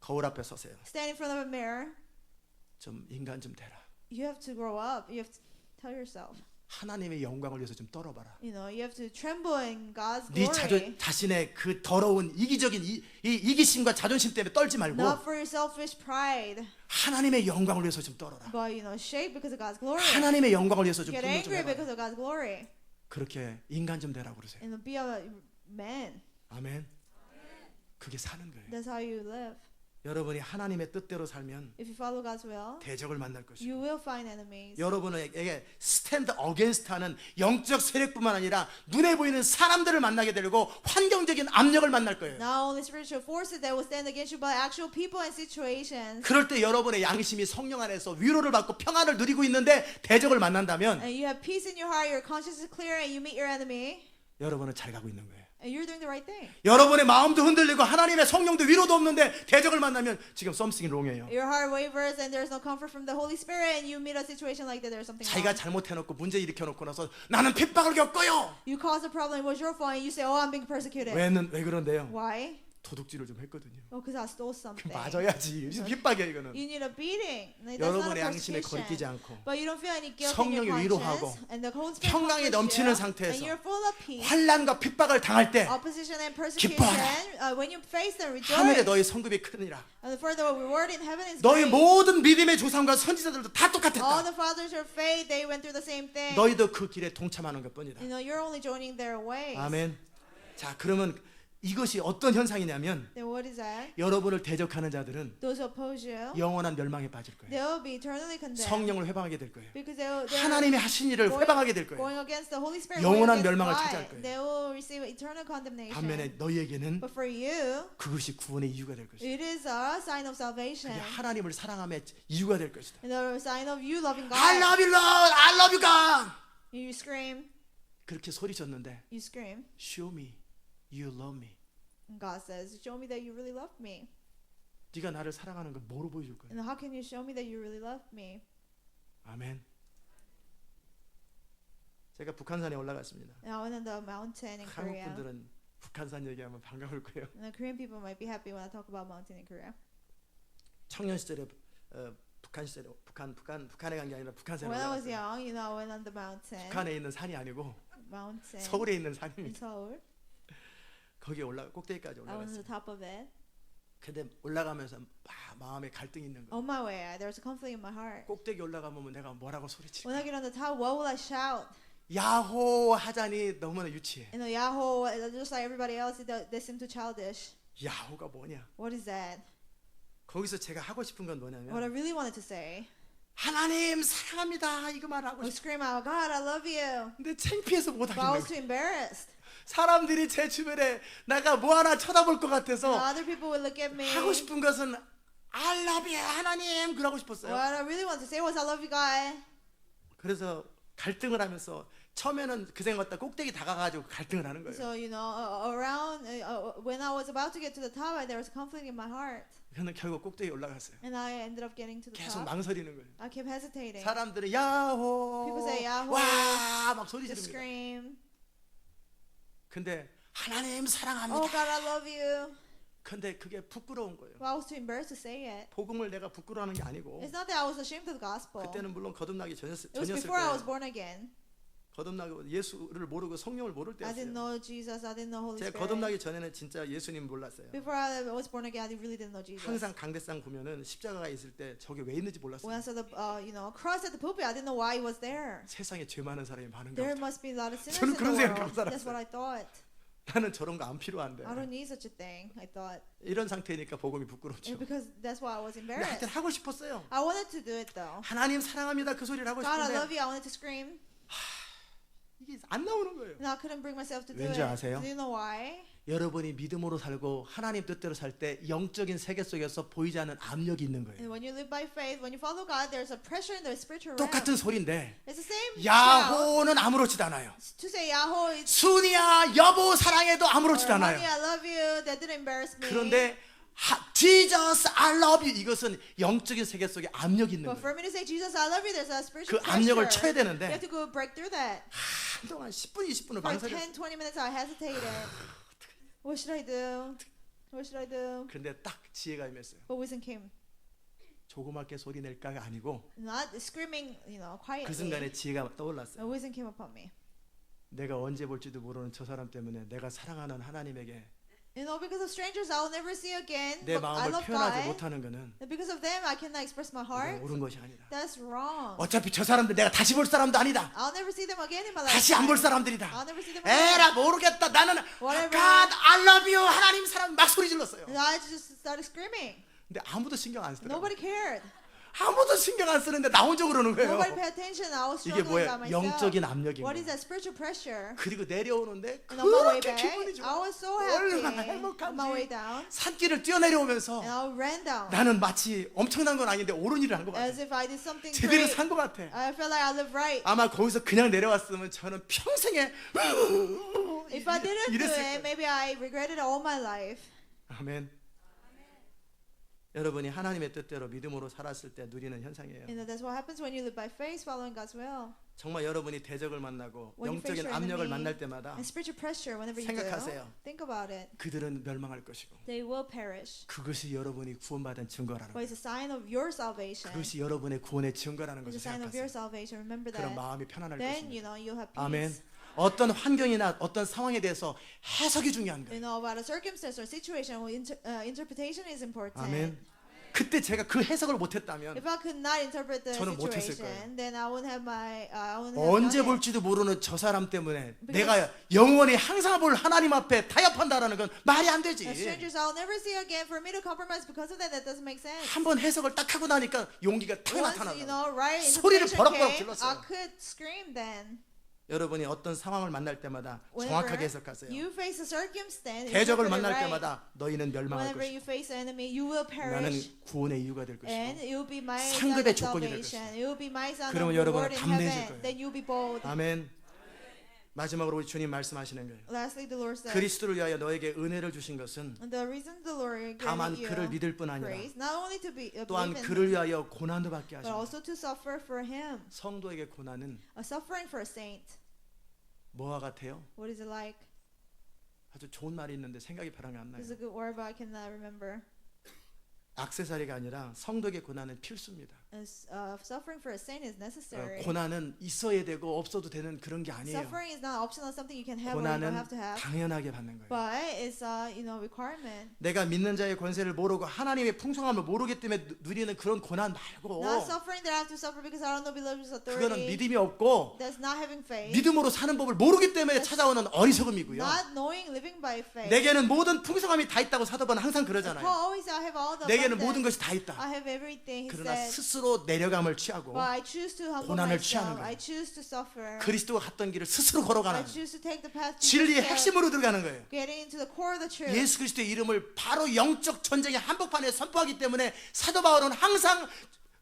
거울 앞에 서세요. Stand in front of a mirror. 좀 인간 좀 되라. You have to grow up. You have to tell yourself. 하나님의 영광을 위해서 좀 떨어봐라. You know, you have to tremble in God's 네 glory. 자신의 그 더러운 이기적인 이기심과 자존심 때문에 떨지 말고 Not for your selfish pride, 하나님의 영광을 위해서 좀 떨어라. but shake because of God's glory. 하나님의 영광을 위해서 좀 Get 분노 좀 angry 해봐. because of God's glory. 그렇게 인간 좀 되라고 그러세요. And be a man. 아멘. 그게 사는 거예요. That's how you live. 여러분이 하나님의 뜻대로 살면 If you follow God's will, 대적을 만날 것이고 you will find enemies. 여러분에게 스탠드 어게인스트하는 영적 세력뿐만 아니라 눈에 보이는 사람들을 만나게 되고 환경적인 압력을 만날 거예요. Not only spiritual forces that will stand against you, but actual people and situations. 그럴 때 여러분의 양심이 성령 안에서 위로를 받고 평안을 누리고 있는데 대적을 만난다면 And you have peace in your heart, your conscience is clear, and you meet your enemy, 여러분은 잘 가고 있는 거예요. and you're doing the right thing. 여러분의 마음도 흔들리고 하나님의 성령도 위로도 없는데 대적을 만나면 지금 something wrong이에요. Your heart wavers, and there's no comfort from the Holy Spirit, and you meet a situation like that, there's something 자기가 wrong. 잘못해놓고 문제 일으켜놓고 나서 나는 핍박을 겪어요. You cause a problem, it was your fault, and you say, oh, I'm being persecuted. 왜 그런데요? Why? 도둑질을 좀 했거든요. Oh, because I stole something. 맞아야지. 무슨 핍박이야 이거는. You need a beating. That's not a 여러분의 양심에 거리끼지 persecution. 않고 But you don't feel any guilt in 성령이 your 위로하고 conscience, and the Holy Spirit 평강이 comforts 넘치는 you, 상태에서 and you're full of peace. 환난과 핍박을 당할 때 Opposition and persecution, 기뻐하라. when you face them, 하늘에 rejoice. 너의 성급이 크니라. And for the reward in heaven is 너희 great. 모든 믿음의 조상과 선지자들도 다 All 똑같았다. the fathers of faith, they went through the same thing. 너희도 그 길에 동참하는 것뿐이다. You're only joining their ways. 아멘. 자, 그러면 이것이 어떤 현상이냐면 Then what is that? 여러분을 대적하는 자들은 Those who oppose you, 영원한 멸망에 빠질 거예요. they will be eternally condemned. 성령을 회방하게 될 거예요. Because they're 하나님이 하신 일을 회방하게 될 거예요. going against the Holy Spirit, 영원한 going against 멸망을 God. 차지할 거예요. They will receive eternal condemnation. 반면에 너희에게는 But for you, 그것이 구원의 이유가 될 것이다. it is a sign of salvation. 그게 하나님을 사랑함의 이유가 될 것이다. And the sign of you loving God. I love you, Lord. I love you, God. You scream, 그렇게 소리쳤는데 you scream. Show me you love me. And God says, show me that you really love me. 네가 나를 사랑하는 걸 뭐로 보여줄 거야? And how can you show me that you really love me? 아멘. 제가 북한산에 올라갔습니다. And I went on the mountain in 한국 Korea. 분들은 북한산 얘기하면 반가울 거예요. And the Korean people might be happy when I talk about mountain in Korea. 청년 시절에 북한 시절에 북한에 간 게 아니라 북한산에 When I was 올라갔어요. young, you know, I went on the mountain. 북한에 있는 산이 아니고 Mountain 서울에 있는 in 산입니다. Seoul. 거기에 꼭대기까지 I was on 올라갔어요. the top of it. 근데 올라가면서 마음에 갈등이 있는 거예요. On my way, there was a conflict in my heart. 꼭대기 올라가면 내가 뭐라고 When 소리칠까? I get on the top, what will I shout? 야호 하자니 너무나 유치해. You know, Yahoo, just like everybody else, they seem too childish. 야호가 뭐냐? What is that? 거기서 제가 하고 싶은 건 What I 뭐냐면 really wanted to say, 하나님 사랑합니다 이거 말하고 I 싶어. scream out, God, I love you. 근데 창피해서 못 But I 하겠는 was 거예요. too embarrassed. 사람들이 제 주변에 나가 뭐 하나 쳐다볼 것 You know, 같아서 other people would look at me. 하고 싶은 것은 I love you 하나님 그러고 싶었어요. What I really wanted to say was, I love you, God. 그래서 갈등을 하면서 처음에는 그 생각보다 꼭대기 다가가지고 갈등을 하는 거예요. So, you know, when I was about to get to the top, there was a conflict in my heart. 저는 결국 꼭대기 올라갔어요. And I ended up getting to the 계속 top. 망설이는 거예요. I kept hesitating. 사람들이 야호 People say 야호. 와막 소리 To 지릅니다. scream, 근데 하나님 oh 사랑합니다. God, I love you. 근데 그게 부끄러운 거예요. But I was too embarrassed to say it. 복음을 내가 부끄러워하는 게 아니고 It's not that I was ashamed of the gospel. 그때는 물론 거듭나기 It was 전이었을 before I was 거예요. born again. 거듭나고 예수를 모르고 성령을 모를 I 때였어요. didn't know Jesus. I didn't know Holy 제가 Spirit. 거듭나기 전에는 진짜 예수님 몰랐어요. Before I was born again, I really didn't know Jesus. 항상 강대상 보면은 십자가가 있을 때 저게 왜 있는지 When 몰랐어요. I saw the cross at the pulpit, I didn't know why it was there. 세상에 죄 많은 사람이 많은가 There 보다. must be a lot of sinners 저는 in the 그런 생각하고 world. That's 살았어요. what I thought. 나는 저런 거 안 필요한데. I don't need such a thing. I thought. 이런 상태니까 복음이 부끄럽죠. Because that's why I was 근데 embarrassed. 하여튼 하고 싶었어요. I wanted to do it though. 하나님 사랑합니다 그 소리를 하고 God, I love 싶은데 you. I wanted to scream. 이게 안 나오는 거예요. And I couldn't bring myself to do 왠지 it. 아세요? Do you know why? 여러분이 믿음으로 살고 하나님 뜻대로 살 때 영적인 세계 속에서 보이지 않는 압력이 있는 거예요. And when you live by faith, when you follow God, there's a pressure in the spiritual realm. 똑같은 소리인데 It's the same shout. 야호는 아무렇지도 않아요. To say Yahoo, it's 순이야 여보 사랑해도 아무렇지도 or, 않아요. honey, I love you. That didn't embarrass me. 그런데 Jesus I love you 이것은 영적인 세계 속에 압력이 있는 But 거예요. for me to say Jesus, I love you, there's a spiritual 그 압력을 pressure. 쳐야 You have 되는데 to go break through that. 한동안 10분 20분을 For 망설였어요. 10, 20 minutes, I hesitated. What should I do? What should I do? 근데 딱 지혜가 임했어요. But wisdom came. 조그맣게 소리 낼까가 아니고 Not screaming, you know, 그 quietly. 순간에 지혜가 But 떠올랐어요. wisdom came upon me. 내가 언제 볼지도 모르는 저 사람 때문에 내가 사랑하는 하나님에게 You know, because of strangers I will never see again. 내 But I 마음을 love 표현하지 God. 못하는 것은 Because of them, I cannot express my heart. 이건 옳은 것이 아니다. That's wrong. 어차피 저 사람들 내가 다시 볼 사람도 아니다. I'll never see them again in my life. 다시 안 볼 사람들이다. I'll never see them again. 에라 모르겠다. 나는 Whatever. God I love you 하나님 사랑 막 소리 질렀어요. And I just started screaming. 근데 아무도 신경 안 쓰더라고요. Nobody cared. 아무도 신경 안 쓰는데 나 혼자 그러는 거예요. Nobody paid attention. I was 이게 struggling by 뭐예요? myself. 영적인 압력인 What is 거예요. that spiritual pressure? 그리고 내려오는데 And on my way 그렇게 back, 기분이 I 좋아. was so happy. 얼마나 On my way 행복한지. down, 산길을 뛰어내려오면서 and I ran down 나는 마치 엄청난 건 아닌데 옳은 일을 한 것 as 같아. if I did something 제대로 great. 산 것 같아. I felt like I lived right. 아마 거기서 그냥 내려왔으면 저는 평생에 If I didn't do 이랬을 it, 거예요. maybe I regretted all my life. 아멘. 여러분이 하나님의 뜻대로 믿음으로 살았을 때 누리는 현상이에요. You know, that's what happens when you live by faith, following God's will. 정말 여러분이 대적을 만나고 When you face 영적인 your 압력을 enemy 만날 때마다 And spiritual pressure, whenever you 생각하세요. do, think about it. 그들은 멸망할 것이고 They will perish. 그것이 여러분이 구원받은 증거라는 But 거예요. it's a sign of your salvation. 그것이 여러분의 구원의 증거라는 It's 것을 a sign of your 생각하세요. salvation. Remember 그럼 that. 마음이 편안할 Then, you 것입니다. know, you'll have 아멘. peace. 어떤 환경이나 어떤 상황에 대해서 해석이 중요한 You 거예요. know, about a circumstance or situation, well, interpretation is important. 아멘. 그때 제가 그 해석을 못했다면 If I could not interpret the 저는 못했을 situation, then I wouldn't have I wouldn't have 언제 done it. 볼지도 모르는 저 사람 때문에 Because- 내가 영원히 항상 볼 하나님 앞에 타협한다라는 건 말이 안 되지. As strangers I'll never see again. For me to compromise because of that, that doesn't make sense. 한번 해석을 딱 하고 나니까 용기가 탁 Once, 나타나요. you know, right 소리를 interpretation 버럭버럭 came, 질렀어요. I could scream then. 여러분이 어떤 상황을 만날 때마다 Whenever 정확하게 해석하세요. you face a circumstance, 대적을 interpret it 만날 right. 때마다 너희는 멸망할 Whenever you 것이고 face an enemy, you will 나는 perish. 구원의 이유가 될 And 것이고 it will be my 상급의 sign of 조건이 될 salvation. It will be my sign of 그러면 여러분은 reward in 담대해질 heaven. 거예요. Then you'll be bold. 아멘. 마지막으로 우리 주님 말씀하시는 거예요. Lastly, the Lord says, 그리스도를 위하여 너에게 은혜를 주신 것은 the reason the Lord 다만 gave 그를 you 믿을 뿐 아니라 grace, not only to be 또한 believe in 그를 Him, 위하여 고난도 받게 but 하시고 also to suffer for Him. 성도에게 고난은 A suffering for a saint. 뭐와 같아요? What is it like? 아주 좋은 말이 있는데 생각이 벼랑이 안 나요. There's a good word, but I cannot remember. 액세서리가 아니라 성도에게 고난은 필수입니다. Suffering for a saint is necessary. 고난은 있어야 되고 없어도 되는 그런 게 아니에요. Suffering is not optional, something you can have or you don't 고난은 have to have. 당연하게 받는 거예요. But it's a requirement. 내가 믿는 자의 권세를 모르고 하나님의 풍성함을 모르기 때문에 누리는 그런 고난 말고 Not suffering that I have to suffer because I don't know believers' 그거는 authority. 믿음이 없고 That's not having faith. 믿음으로 사는 법을 모르기 때문에 찾아오는 어리석음이고요. Not knowing living by faith. 내게는 모든 풍성함이 다 있다고 사도 바울은 항상 Paul 그러잖아요. always I have all the 내게는 abundance. 모든 것이 다 있다. I have everything. He 그러나 said. 스스로 내려감을 취하고 But I choose to humble 고난을 취하는 myself. 거예요. I choose to suffer. 그리스도가 갔던 길을 스스로 I 걸어가는 choose to take the path. 진리의 Jesus 핵심으로 들어가는 거예요. took, getting into the core of the truth. 예수 그리스도의 이름을 바로 영적 전쟁의 한복판에 선포하기 때문에 사도 바울은 항상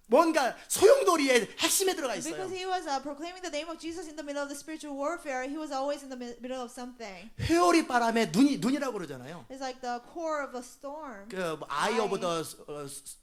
뭔가 소용돌이의 핵심에 들어가 있어요. Because he was proclaiming the name of Jesus in the middle of the spiritual warfare, he was always in the middle of something. 회오리 바람에 눈이라고 그러잖아요. It's like the core of a storm, 그 아이 오브 더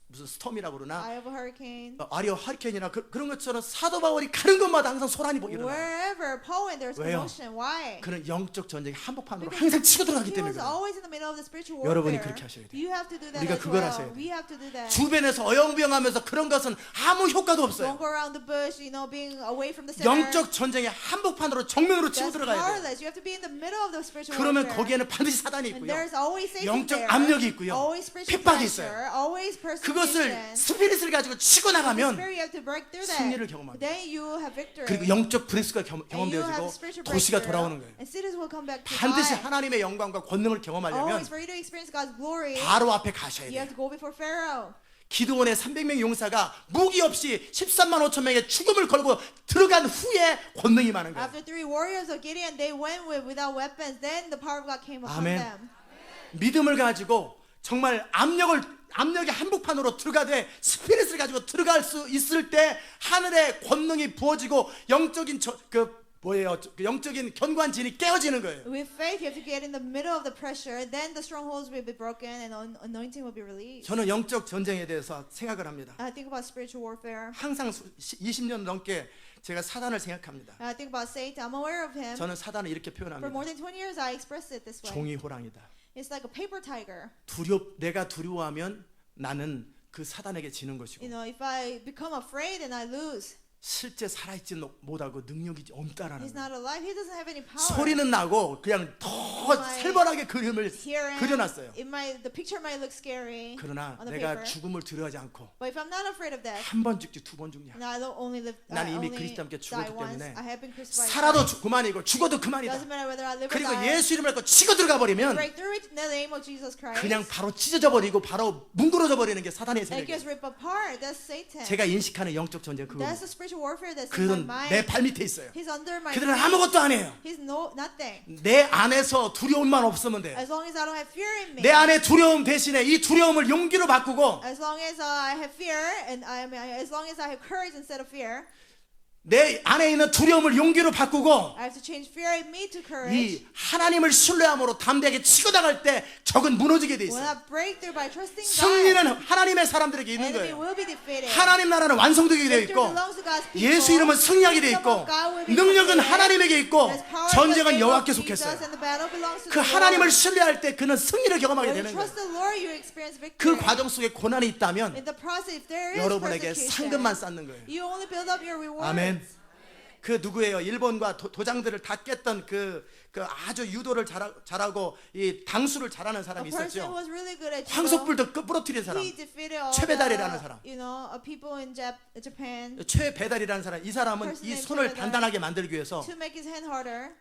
무슨 스톰이라고 그러나 eye of a hurricane. 아이 오브 허리케인이나 그런 것처럼 사도 바울이 가는 곳마다 항상 소란이 일어나요. Wherever Paul went, there's 왜요? commotion. Why? 그런 영적 전쟁의 한복판으로 Because 항상 치고 들어가기 he 때문에 was 그래요. always in the middle of the spiritual 여러분이 warfare. 그렇게 하셔야 돼요. You have to do that 우리가 as 그걸 well. 하셔야 돼요. We have to do that. 주변에서 어영부영하면서 그런 것은 아무 효과도 없어요. Don't go around the bush, being away from the center. 영적 전쟁의 한복판으로 정면으로 치고 That's 들어가야 돼요. powerless. You have to be in the middle of the spiritual 그러면 warfare. 거기에는 반드시 사단이 And 있고요. there's always Satan 영적 there. 압력이 있고요. Always spiritual 핍박이 pressure. Always 그것을 persecution. 스피릿을 가지고 치고 The 나가면 spirit, you have to break through that. 승리를 경험합니다. Then you have victory. 그리고 영적 브레스가 And you have 경험되어지고 spiritual 도시가 breakthrough. 돌아오는 거예요. And cities will come back to 반드시 God. 하나님의 영광과 권능을 경험하려면 Always for you to experience God's glory, 바로 앞에 가셔야 you have 돼요. to go before Pharaoh. 기드온의 300명 용사가 무기 없이 13만 5천 명의 죽음을 걸고 들어간 후에 권능이 많은 거예요. After 3 warriors of Gideon, they went without weapons. Then the power of God came upon 아멘. them. 믿음을 가지고 정말 압력의 한복판으로 들어가되 스피릿을 가지고 들어갈 수 있을 때 하늘의 권능이 부어지고 영적인 영적인 견고한진이 깨어지는 거예요. With faith, you have to get in the middle of the pressure. Then the strongholds will be broken and anointing will be released. 저는 영적 전쟁에 대해서 생각을 합니다. I think about spiritual warfare. 항상 20년 넘게 제가 사단을 생각합니다. I think about Satan. I'm aware of him. 저는 사단을 이렇게 For 표현합니다. more than 20 years, I expressed it this way. 종이 호랑이다. It's like a paper tiger. 내가 두려워하면 나는 그 사단에게 지는 것이고 If I become afraid and I lose, 실제 살아있지 못하고 능력이 없다라는 he's 거예요. not alive. He doesn't have any power. 소리는 나고 그냥 더 살벌하게 그림을 Hearing, 그려놨어요. the picture might look scary 그러나 on the 내가 paper. 죽음을 두려워하지 않고 But if I'm not afraid of death, 한 번 죽지 두 번 죽냐. and I don't only live, 난 I 이미 only 그리스도와 함께 die 죽었기 once. 때문에 I have been crucified. 살아도 그만이고 죽어도 그만이다. Doesn't matter whether I live or 그리고 die. 예수 이름을 갖고 치고 들어가 버리면 Break through it in the name of Jesus Christ. 그냥 바로 찢어져 버리고 바로 뭉그러져 버리는 게 사단의 And it gets 세력이에요. ripped apart. That's Satan. 제가 인식하는 영적 전쟁 그거. That's the spiritual warfare that's in 그들은 my mind. 내 발 밑에 있어요. He's under my 그들은 feet. 아무것도 안 해요. He's nothing. 내 안에서 두려움만 없으면 돼. As long as I don't have fear in me. 내 안에 두려움 대신에 이 두려움을 용기로 바꾸고 As long as I have fear, and as long as I have courage instead of fear, 내 안에 있는 두려움을 용기로 바꾸고 I have to change fear in me to courage. 이 하나님을 신뢰함으로 담대하게 치고 나갈 때 적은 무너지게 돼 When 있어요. I break through by trusting God, 승리는 하나님의 사람들에게 있는 enemy 거예요. will be defeated. 하나님 나라는 완성되게 되어 Victory 있고 belongs to God's people. 예수 이름은 승리하게 되어 있고 Kingdom of God will be 능력은 defeated. 하나님에게 있고 There's power in the 전쟁은 name of 여호와께 Jesus, 속했어요. and the battle belongs to 그 the 하나님을 Lord. 신뢰할 때 그는 승리를 경험하게 When you 되는 trust 거예요. the Lord, you experience 그 victory. 과정 속에 고난이 있다면 In the process, if there is 여러분에게 persecution, 상금만 쌓는 거예요. you only build up your rewards. 아멘. 그 누구예요? 일본과 도장들을 다 깼던 그 아주 유도를 잘하고 이 당수를 잘하는 A 사람이 person 있었죠. who was really good at judo, 황소뿔도 부러뜨린 사람. he defeated all 최배달이라는 사람. people in Japan 최배달이라는 사람. 이 사람은 Person 이 named 손을 최배달. 단단하게 만들기 위해서 to make his hand harder.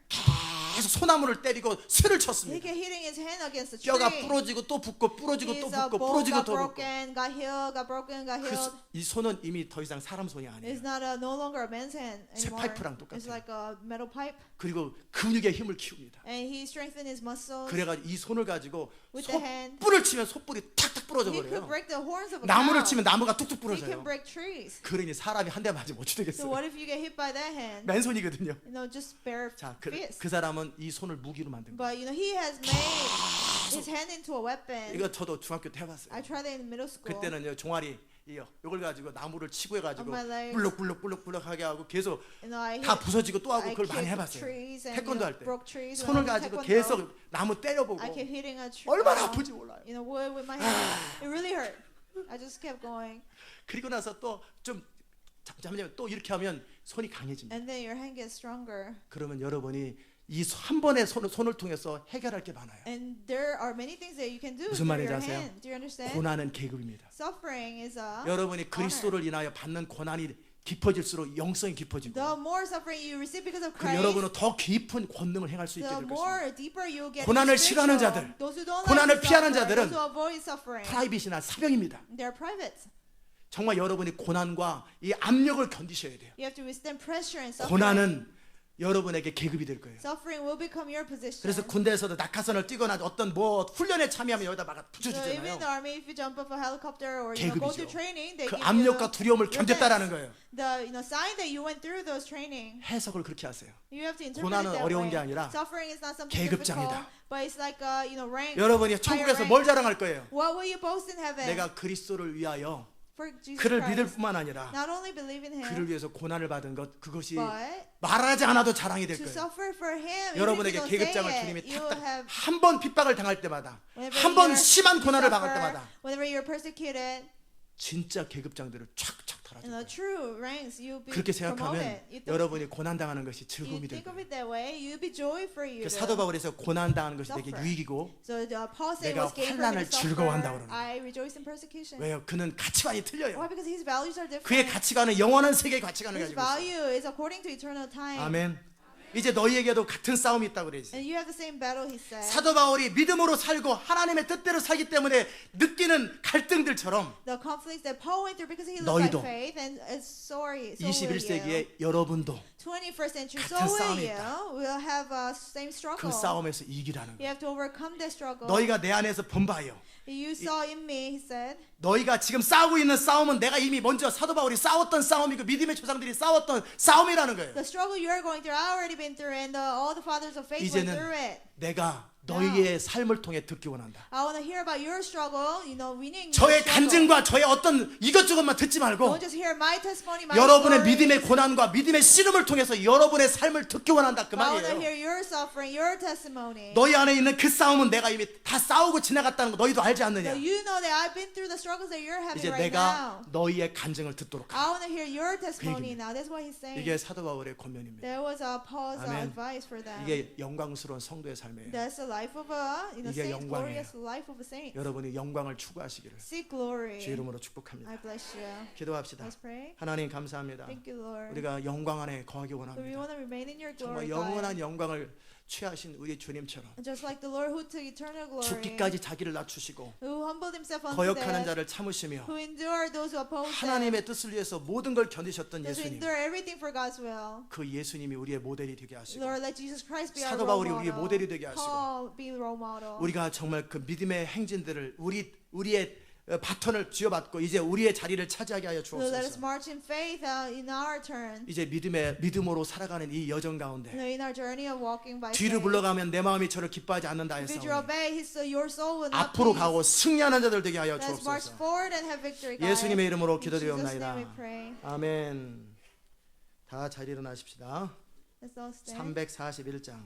계속 소나무를 때리고 쇠를 He 쳤습니다. kept hitting his hand against the 뼈가 tree. 부러지고 또 붓고 부러지고 또 His 붓고 bone 부러지고 got 또 붓고. broken, got healed, got broken, got healed. 이 손은 이미 더 이상 사람 손이 아니에요. It's not no longer a man's hand 쇠 anymore. 파이프랑 똑같아요. It's like a metal pipe. 그리고 근육의 힘을 키웁니다. And he strengthened his muscles. 그래가지고 이 손을 가지고 With the hand. 솥불을 치면 솥불이 탁탁 부러져 He could 버려요. break the horns of a 나무를 cow. 치면 나무가 뚝뚝 He can 부러져요. break trees. 그러니 사람이 한 대 맞으면 어찌 So 되겠어요? what if you get hit by that hand? 맨손이거든요. You know, just bare 자, fist. 그 사람은 이 손을 무기로 만든 거예요. But you know, he has made his hand into a weapon. 이거 저도 중학교 때 해봤어요. I tried it in middle school. 그때는요 종아리 이걸 가지고 나무를 치고 해가지고 On my legs. 불룩불룩불룩불룩 하게 하고 계속 You know, I 다 hit, 부서지고 또 하고 I 그걸 많이 kicked 해봤어요. trees and 태권도 할 때. broke trees. when 손을 I was in 가지고 taekwondo. 계속 나무 때려보고 I kept hitting a tree. 얼마나 아픈지 몰라요. You know, wood with my hand. It really hurt. I just kept going. 그리고 나서 또 좀 잠깐만요. 또 이렇게 하면 손이 강해집니다. And then your hand gets stronger. 그러면 여러분이 이 한 번의 손을 통해서 해결할 게 많아요. And there are many things that you can do 무슨 through 말인지 your 아세요? hand. Do you understand? 고난은 계급입니다. Suffering is a 여러분이 그리스도를 인하여 받는 고난이 깊어질수록 영성이 깊어지고 the more suffering you receive because of 그 Christ, 여러분은 더 깊은 권능을 행할 수 있게 the 될 것입니다. more deeper you get. 고난을 in 싫어하는 spiritual. 자들, Those who don't 고난을 like to 피하는 suffer, 자들은 those who avoid suffering, 프라이빗이나 사병입니다. they're private. 정말 여러분이 고난과 이 압력을 견디셔야 돼요. You have to withstand pressure and suffering. 고난은 여러분에게 계급이 될 거예요. Suffering will become your position. 그래서 군대에서도 낙하선을 뛰거나 어떤 뭐 훈련에 참여하면 여기다 막 So even in 붙여주잖아요. the army, if you jump off a helicopter or you know, go 계급이죠. through training, they 그 give 압력과 you 두려움을 견뎠다라는 거예요. the sign that you went through those training. 해석을 그렇게 하세요. You have to interpret 고난은 it that 어려운 way. 게 아니라 Suffering is not something 계급장이다. difficult, but it's like rank. 여러분이 higher 천국에서 rank. 뭘 자랑할 거예요? What will you boast in heaven? 내가 그리스도를 위하여 For Jesus 그를 Christ. 믿을 뿐만 아니라 Not only believe in Him, 그를 위해서 고난을 받은 것 그것이 but 말하지 않아도 자랑이 될 to 거예요. suffer for Him. 여러분에게 Even if you don't 계급장을 say 주님이 it, you will have 한 번 핍박을 당할 때마다 whenever 한 번 you're 심한 고난을 suffer, 당할 때마다 whenever you're persecuted, 진짜 계급장들을 촥촥 털어줄 in the 거예요. true ranks, you'll be 그렇게 생각하면 promoted. 여러분이 고난당하는 것이 You 즐거움이 될 think of 거예요. it that way, you'll be joy for you. 그 사도 바울에서 고난당하는 것이 되게 Suffer. 유익이고 So Paul said it 내가 was gain for him 환난을 to 즐거워한다고 suffer. 그러는 I rejoice in persecution. 왜요? 그는 가치관이 틀려요. Why? Because his values are 그의 different. 가치관은 영원한 세계의 가치관을 His 가지고 있어요. value is according to eternal time. 아멘. 이제 너희에게도 같은 싸움이 있다고 그랬어요. And you have the same battle, he said. 사도 바울이 믿음으로 살고 하나님의 뜻대로 살기 때문에 느끼는 갈등들처럼 The conflicts that Paul went through because he lived 너희도 by faith, and so will you. 21세기의 여러분도 21st century, so 같은 will 싸움이 you. 있다. Will have a same struggle. 그 싸움에서 이기라는 You 거예요. have to overcome that struggle. 너희가 내 안에서 본바요. You saw in me, he said. 너희가 지금 싸우고 있는 싸움은 내가 이미 먼저 사도 바울이 싸웠던 싸움이고 믿음의 조상들이 싸웠던 싸움이라는 거예요. The struggle you're going through, I already been through, and all the fathers of faith went 이제는 through it. 내가 너희의 삶을 통해 듣기 원한다. I want to hear about your struggle, winning. 저의 your struggle. 간증과 저의 어떤 이것저것만 듣지 말고 Don't just hear my testimony, my 여러분의 story. 믿음의 고난과 믿음의 씨름을 통해서 여러분의 삶을 듣기 원한다 그 I want to 말이에요. hear your suffering, your testimony. 너희 안에 있는 그 싸움은 내가 이미 다 싸우고 지나갔다는 거 너희도 알지 So 않느냐? you know that I've been through the struggles that you're having 이제 right 내가 now. 너희의 간증을 듣도록 하라. I want to hear your testimony 얘기입니다. now. That's what he's saying. 이게 사도 바울의 권면입니다. There was a Paul's 아멘. advice for them. 이게 영광스러운 성도의 삶이에요. That's the life of a 이게 saint, 영광이에요. glorious life of a saint. 여러분이 영광을 추구하시기를 Seek glory. 주 이름으로 축복합니다. I bless you. 기도합시다. Let's pray. 하나님 감사합니다. Thank you, Lord. 우리가 영광 안에 거하기 Lord, we 원합니다. want to remain in your 정말 glory, 영원한 God. 영광을 취하신 우리 주님처럼 Just like the Lord who took eternal glory, 죽기까지 자기를 낮추시고 who humbled himself unto 거역하는 death, 자를 참으시며 who endured those who oppose him, 하나님의 뜻을 위해서 모든 걸 견디셨던 those who 예수님, endure everything for God's will. 그 예수님이 우리의 모델이 되게 하시고 Lord, let Jesus Christ be our 사도 role 바울이 우리의 model. 모델이 되게 하시고 Paul be role model. 우리가 정말 그 믿음의 행진들을 우리의 바톤을 쥐어받고 이제 우리의 자리를 차지하게 하여 So let us 주옵소서. march in faith in our turn. 이제 믿음으로 살아가는 이 여정 가운데 In our journey of walking by 뒤를 faith. 물러가면 내 마음이 저를 기뻐하지 않는다 If you 했사오니 obey, your soul will not 앞으로 peace. 가고 승리하는 자들 되게 하여 Let's march 주옵소서. forward and have victory, God. 예수님의 이름으로 In Jesus' name we 기도드리옵나이다. pray. 아멘. 다 잘 일어나십시다. Let's all stand. 341장.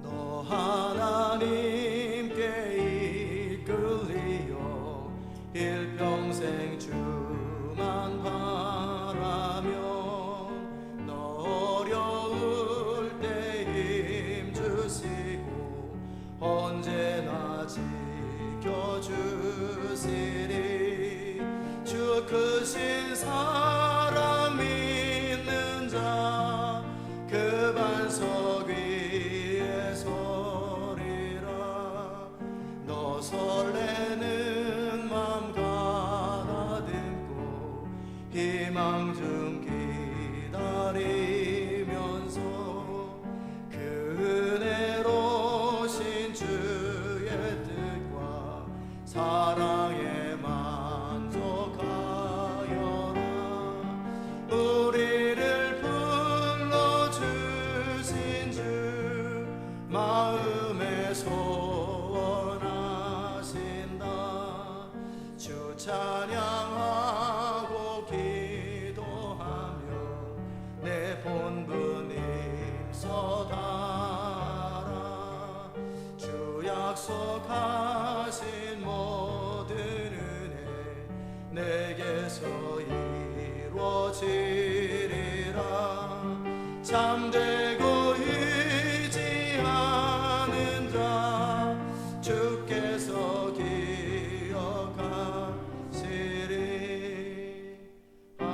너 하나님께 이끌리어 일평생 주만 바라며 너 어려울 때 힘주시고 언제나 지켜 주신 사랑 믿는 자 그 반석 위에 서리라. 너 설레는 맘 가다듬고 희망 중 기다리면서 그 은혜로신 주의 뜻과 사랑에 만족하여라. 우리를 불러주신 주 마음에 소원하신다. 주 찬양하고 기도하며 내 본분 힘써다라. 주 약속하신 모든 은혜 내게서 이루어지리라. 잠들고 의지하는 자 주께서 기억하시리. 아멘.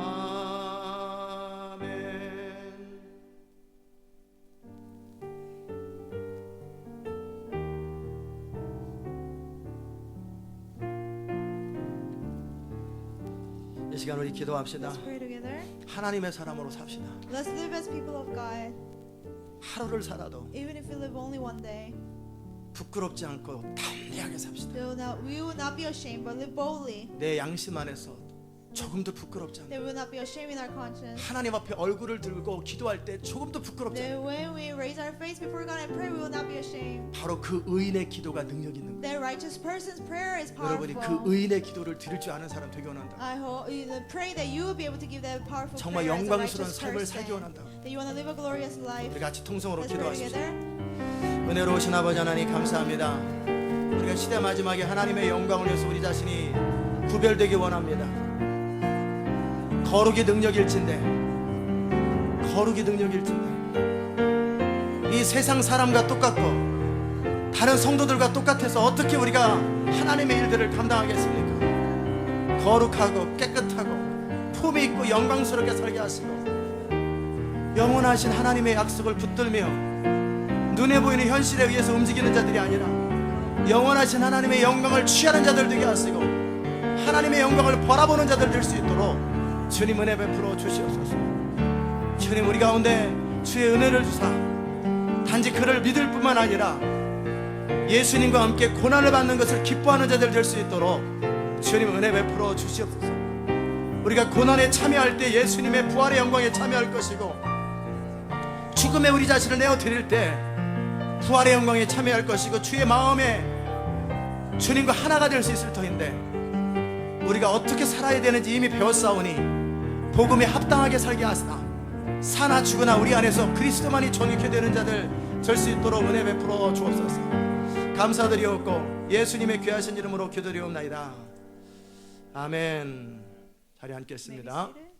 이 시간 우리 기도합시다. Let's pray together. 하나님의 사람으로 삽시다. Let's live as people of God. 하루를 살아도 Even if we live only one day, 부끄럽지 않고 담대하게 삽시다. we will not be ashamed, but live boldly. 내 양심 안에서 조금도 부끄럽지 않고 That we will not be ashamed in our conscience. 하나님 앞에 얼굴을 들고 기도할 때 조금도 부끄럽지 That 않고 when we raise our face before God and pray, we will not be ashamed. 바로 그 의인의 기도가 능력 있는 거예요. That righteous person's prayer is 여러분이 powerful. 그 의인의 기도를 드릴 줄 아는 사람 되기 원한다. I pray that you will be able to give that powerful 정말 prayer as a 영광스러운 righteous 삶을 살기 person. 원한다. That you want to live a glorious life. 우리 같이 통성으로 Let's pray 기도하십시오. together. 은혜로우신 아버지 하나님 감사합니다. 우리가 시대 마지막에 하나님의 영광을 위해서 우리 자신이 구별되기 원합니다. 거룩이 능력일진데 이 세상 사람과 똑같고 다른 성도들과 똑같아서 어떻게 우리가 하나님의 일들을 감당하겠습니까? 거룩하고 깨끗하고 품이 있고 영광스럽게 살게 하시고 영원하신 하나님의 약속을 붙들며 눈에 보이는 현실에 의해서 움직이는 자들이 아니라 영원하신 하나님의 영광을 취하는 자들 되게 하시고 하나님의 영광을 바라보는 자들 될 수 있도록 주님 은혜 베풀어 주시옵소서. 주님 우리 가운데 주의 은혜를 주사 단지 그를 믿을 뿐만 아니라 예수님과 함께 고난을 받는 것을 기뻐하는 자들 될 수 있도록 주님 은혜 베풀어 주시옵소서. 우리가 고난에 참여할 때 예수님의 부활의 영광에 참여할 것이고 죽음에 우리 자신을 내어드릴 때 부활의 영광에 참여할 것이고 주의 마음에 주님과 하나가 될 수 있을 터인데 우리가 어떻게 살아야 되는지 이미 배웠사오니 복음에 합당하게 살게 하시나 사나 죽으나 우리 안에서 그리스도만이 존귀케 되는 자들 될 수 있도록 은혜 베풀어 주옵소서. 감사드리옵고 예수님의 귀하신 이름으로 기도드리옵나이다. 아멘. 자리 앉겠습니다. May be seated.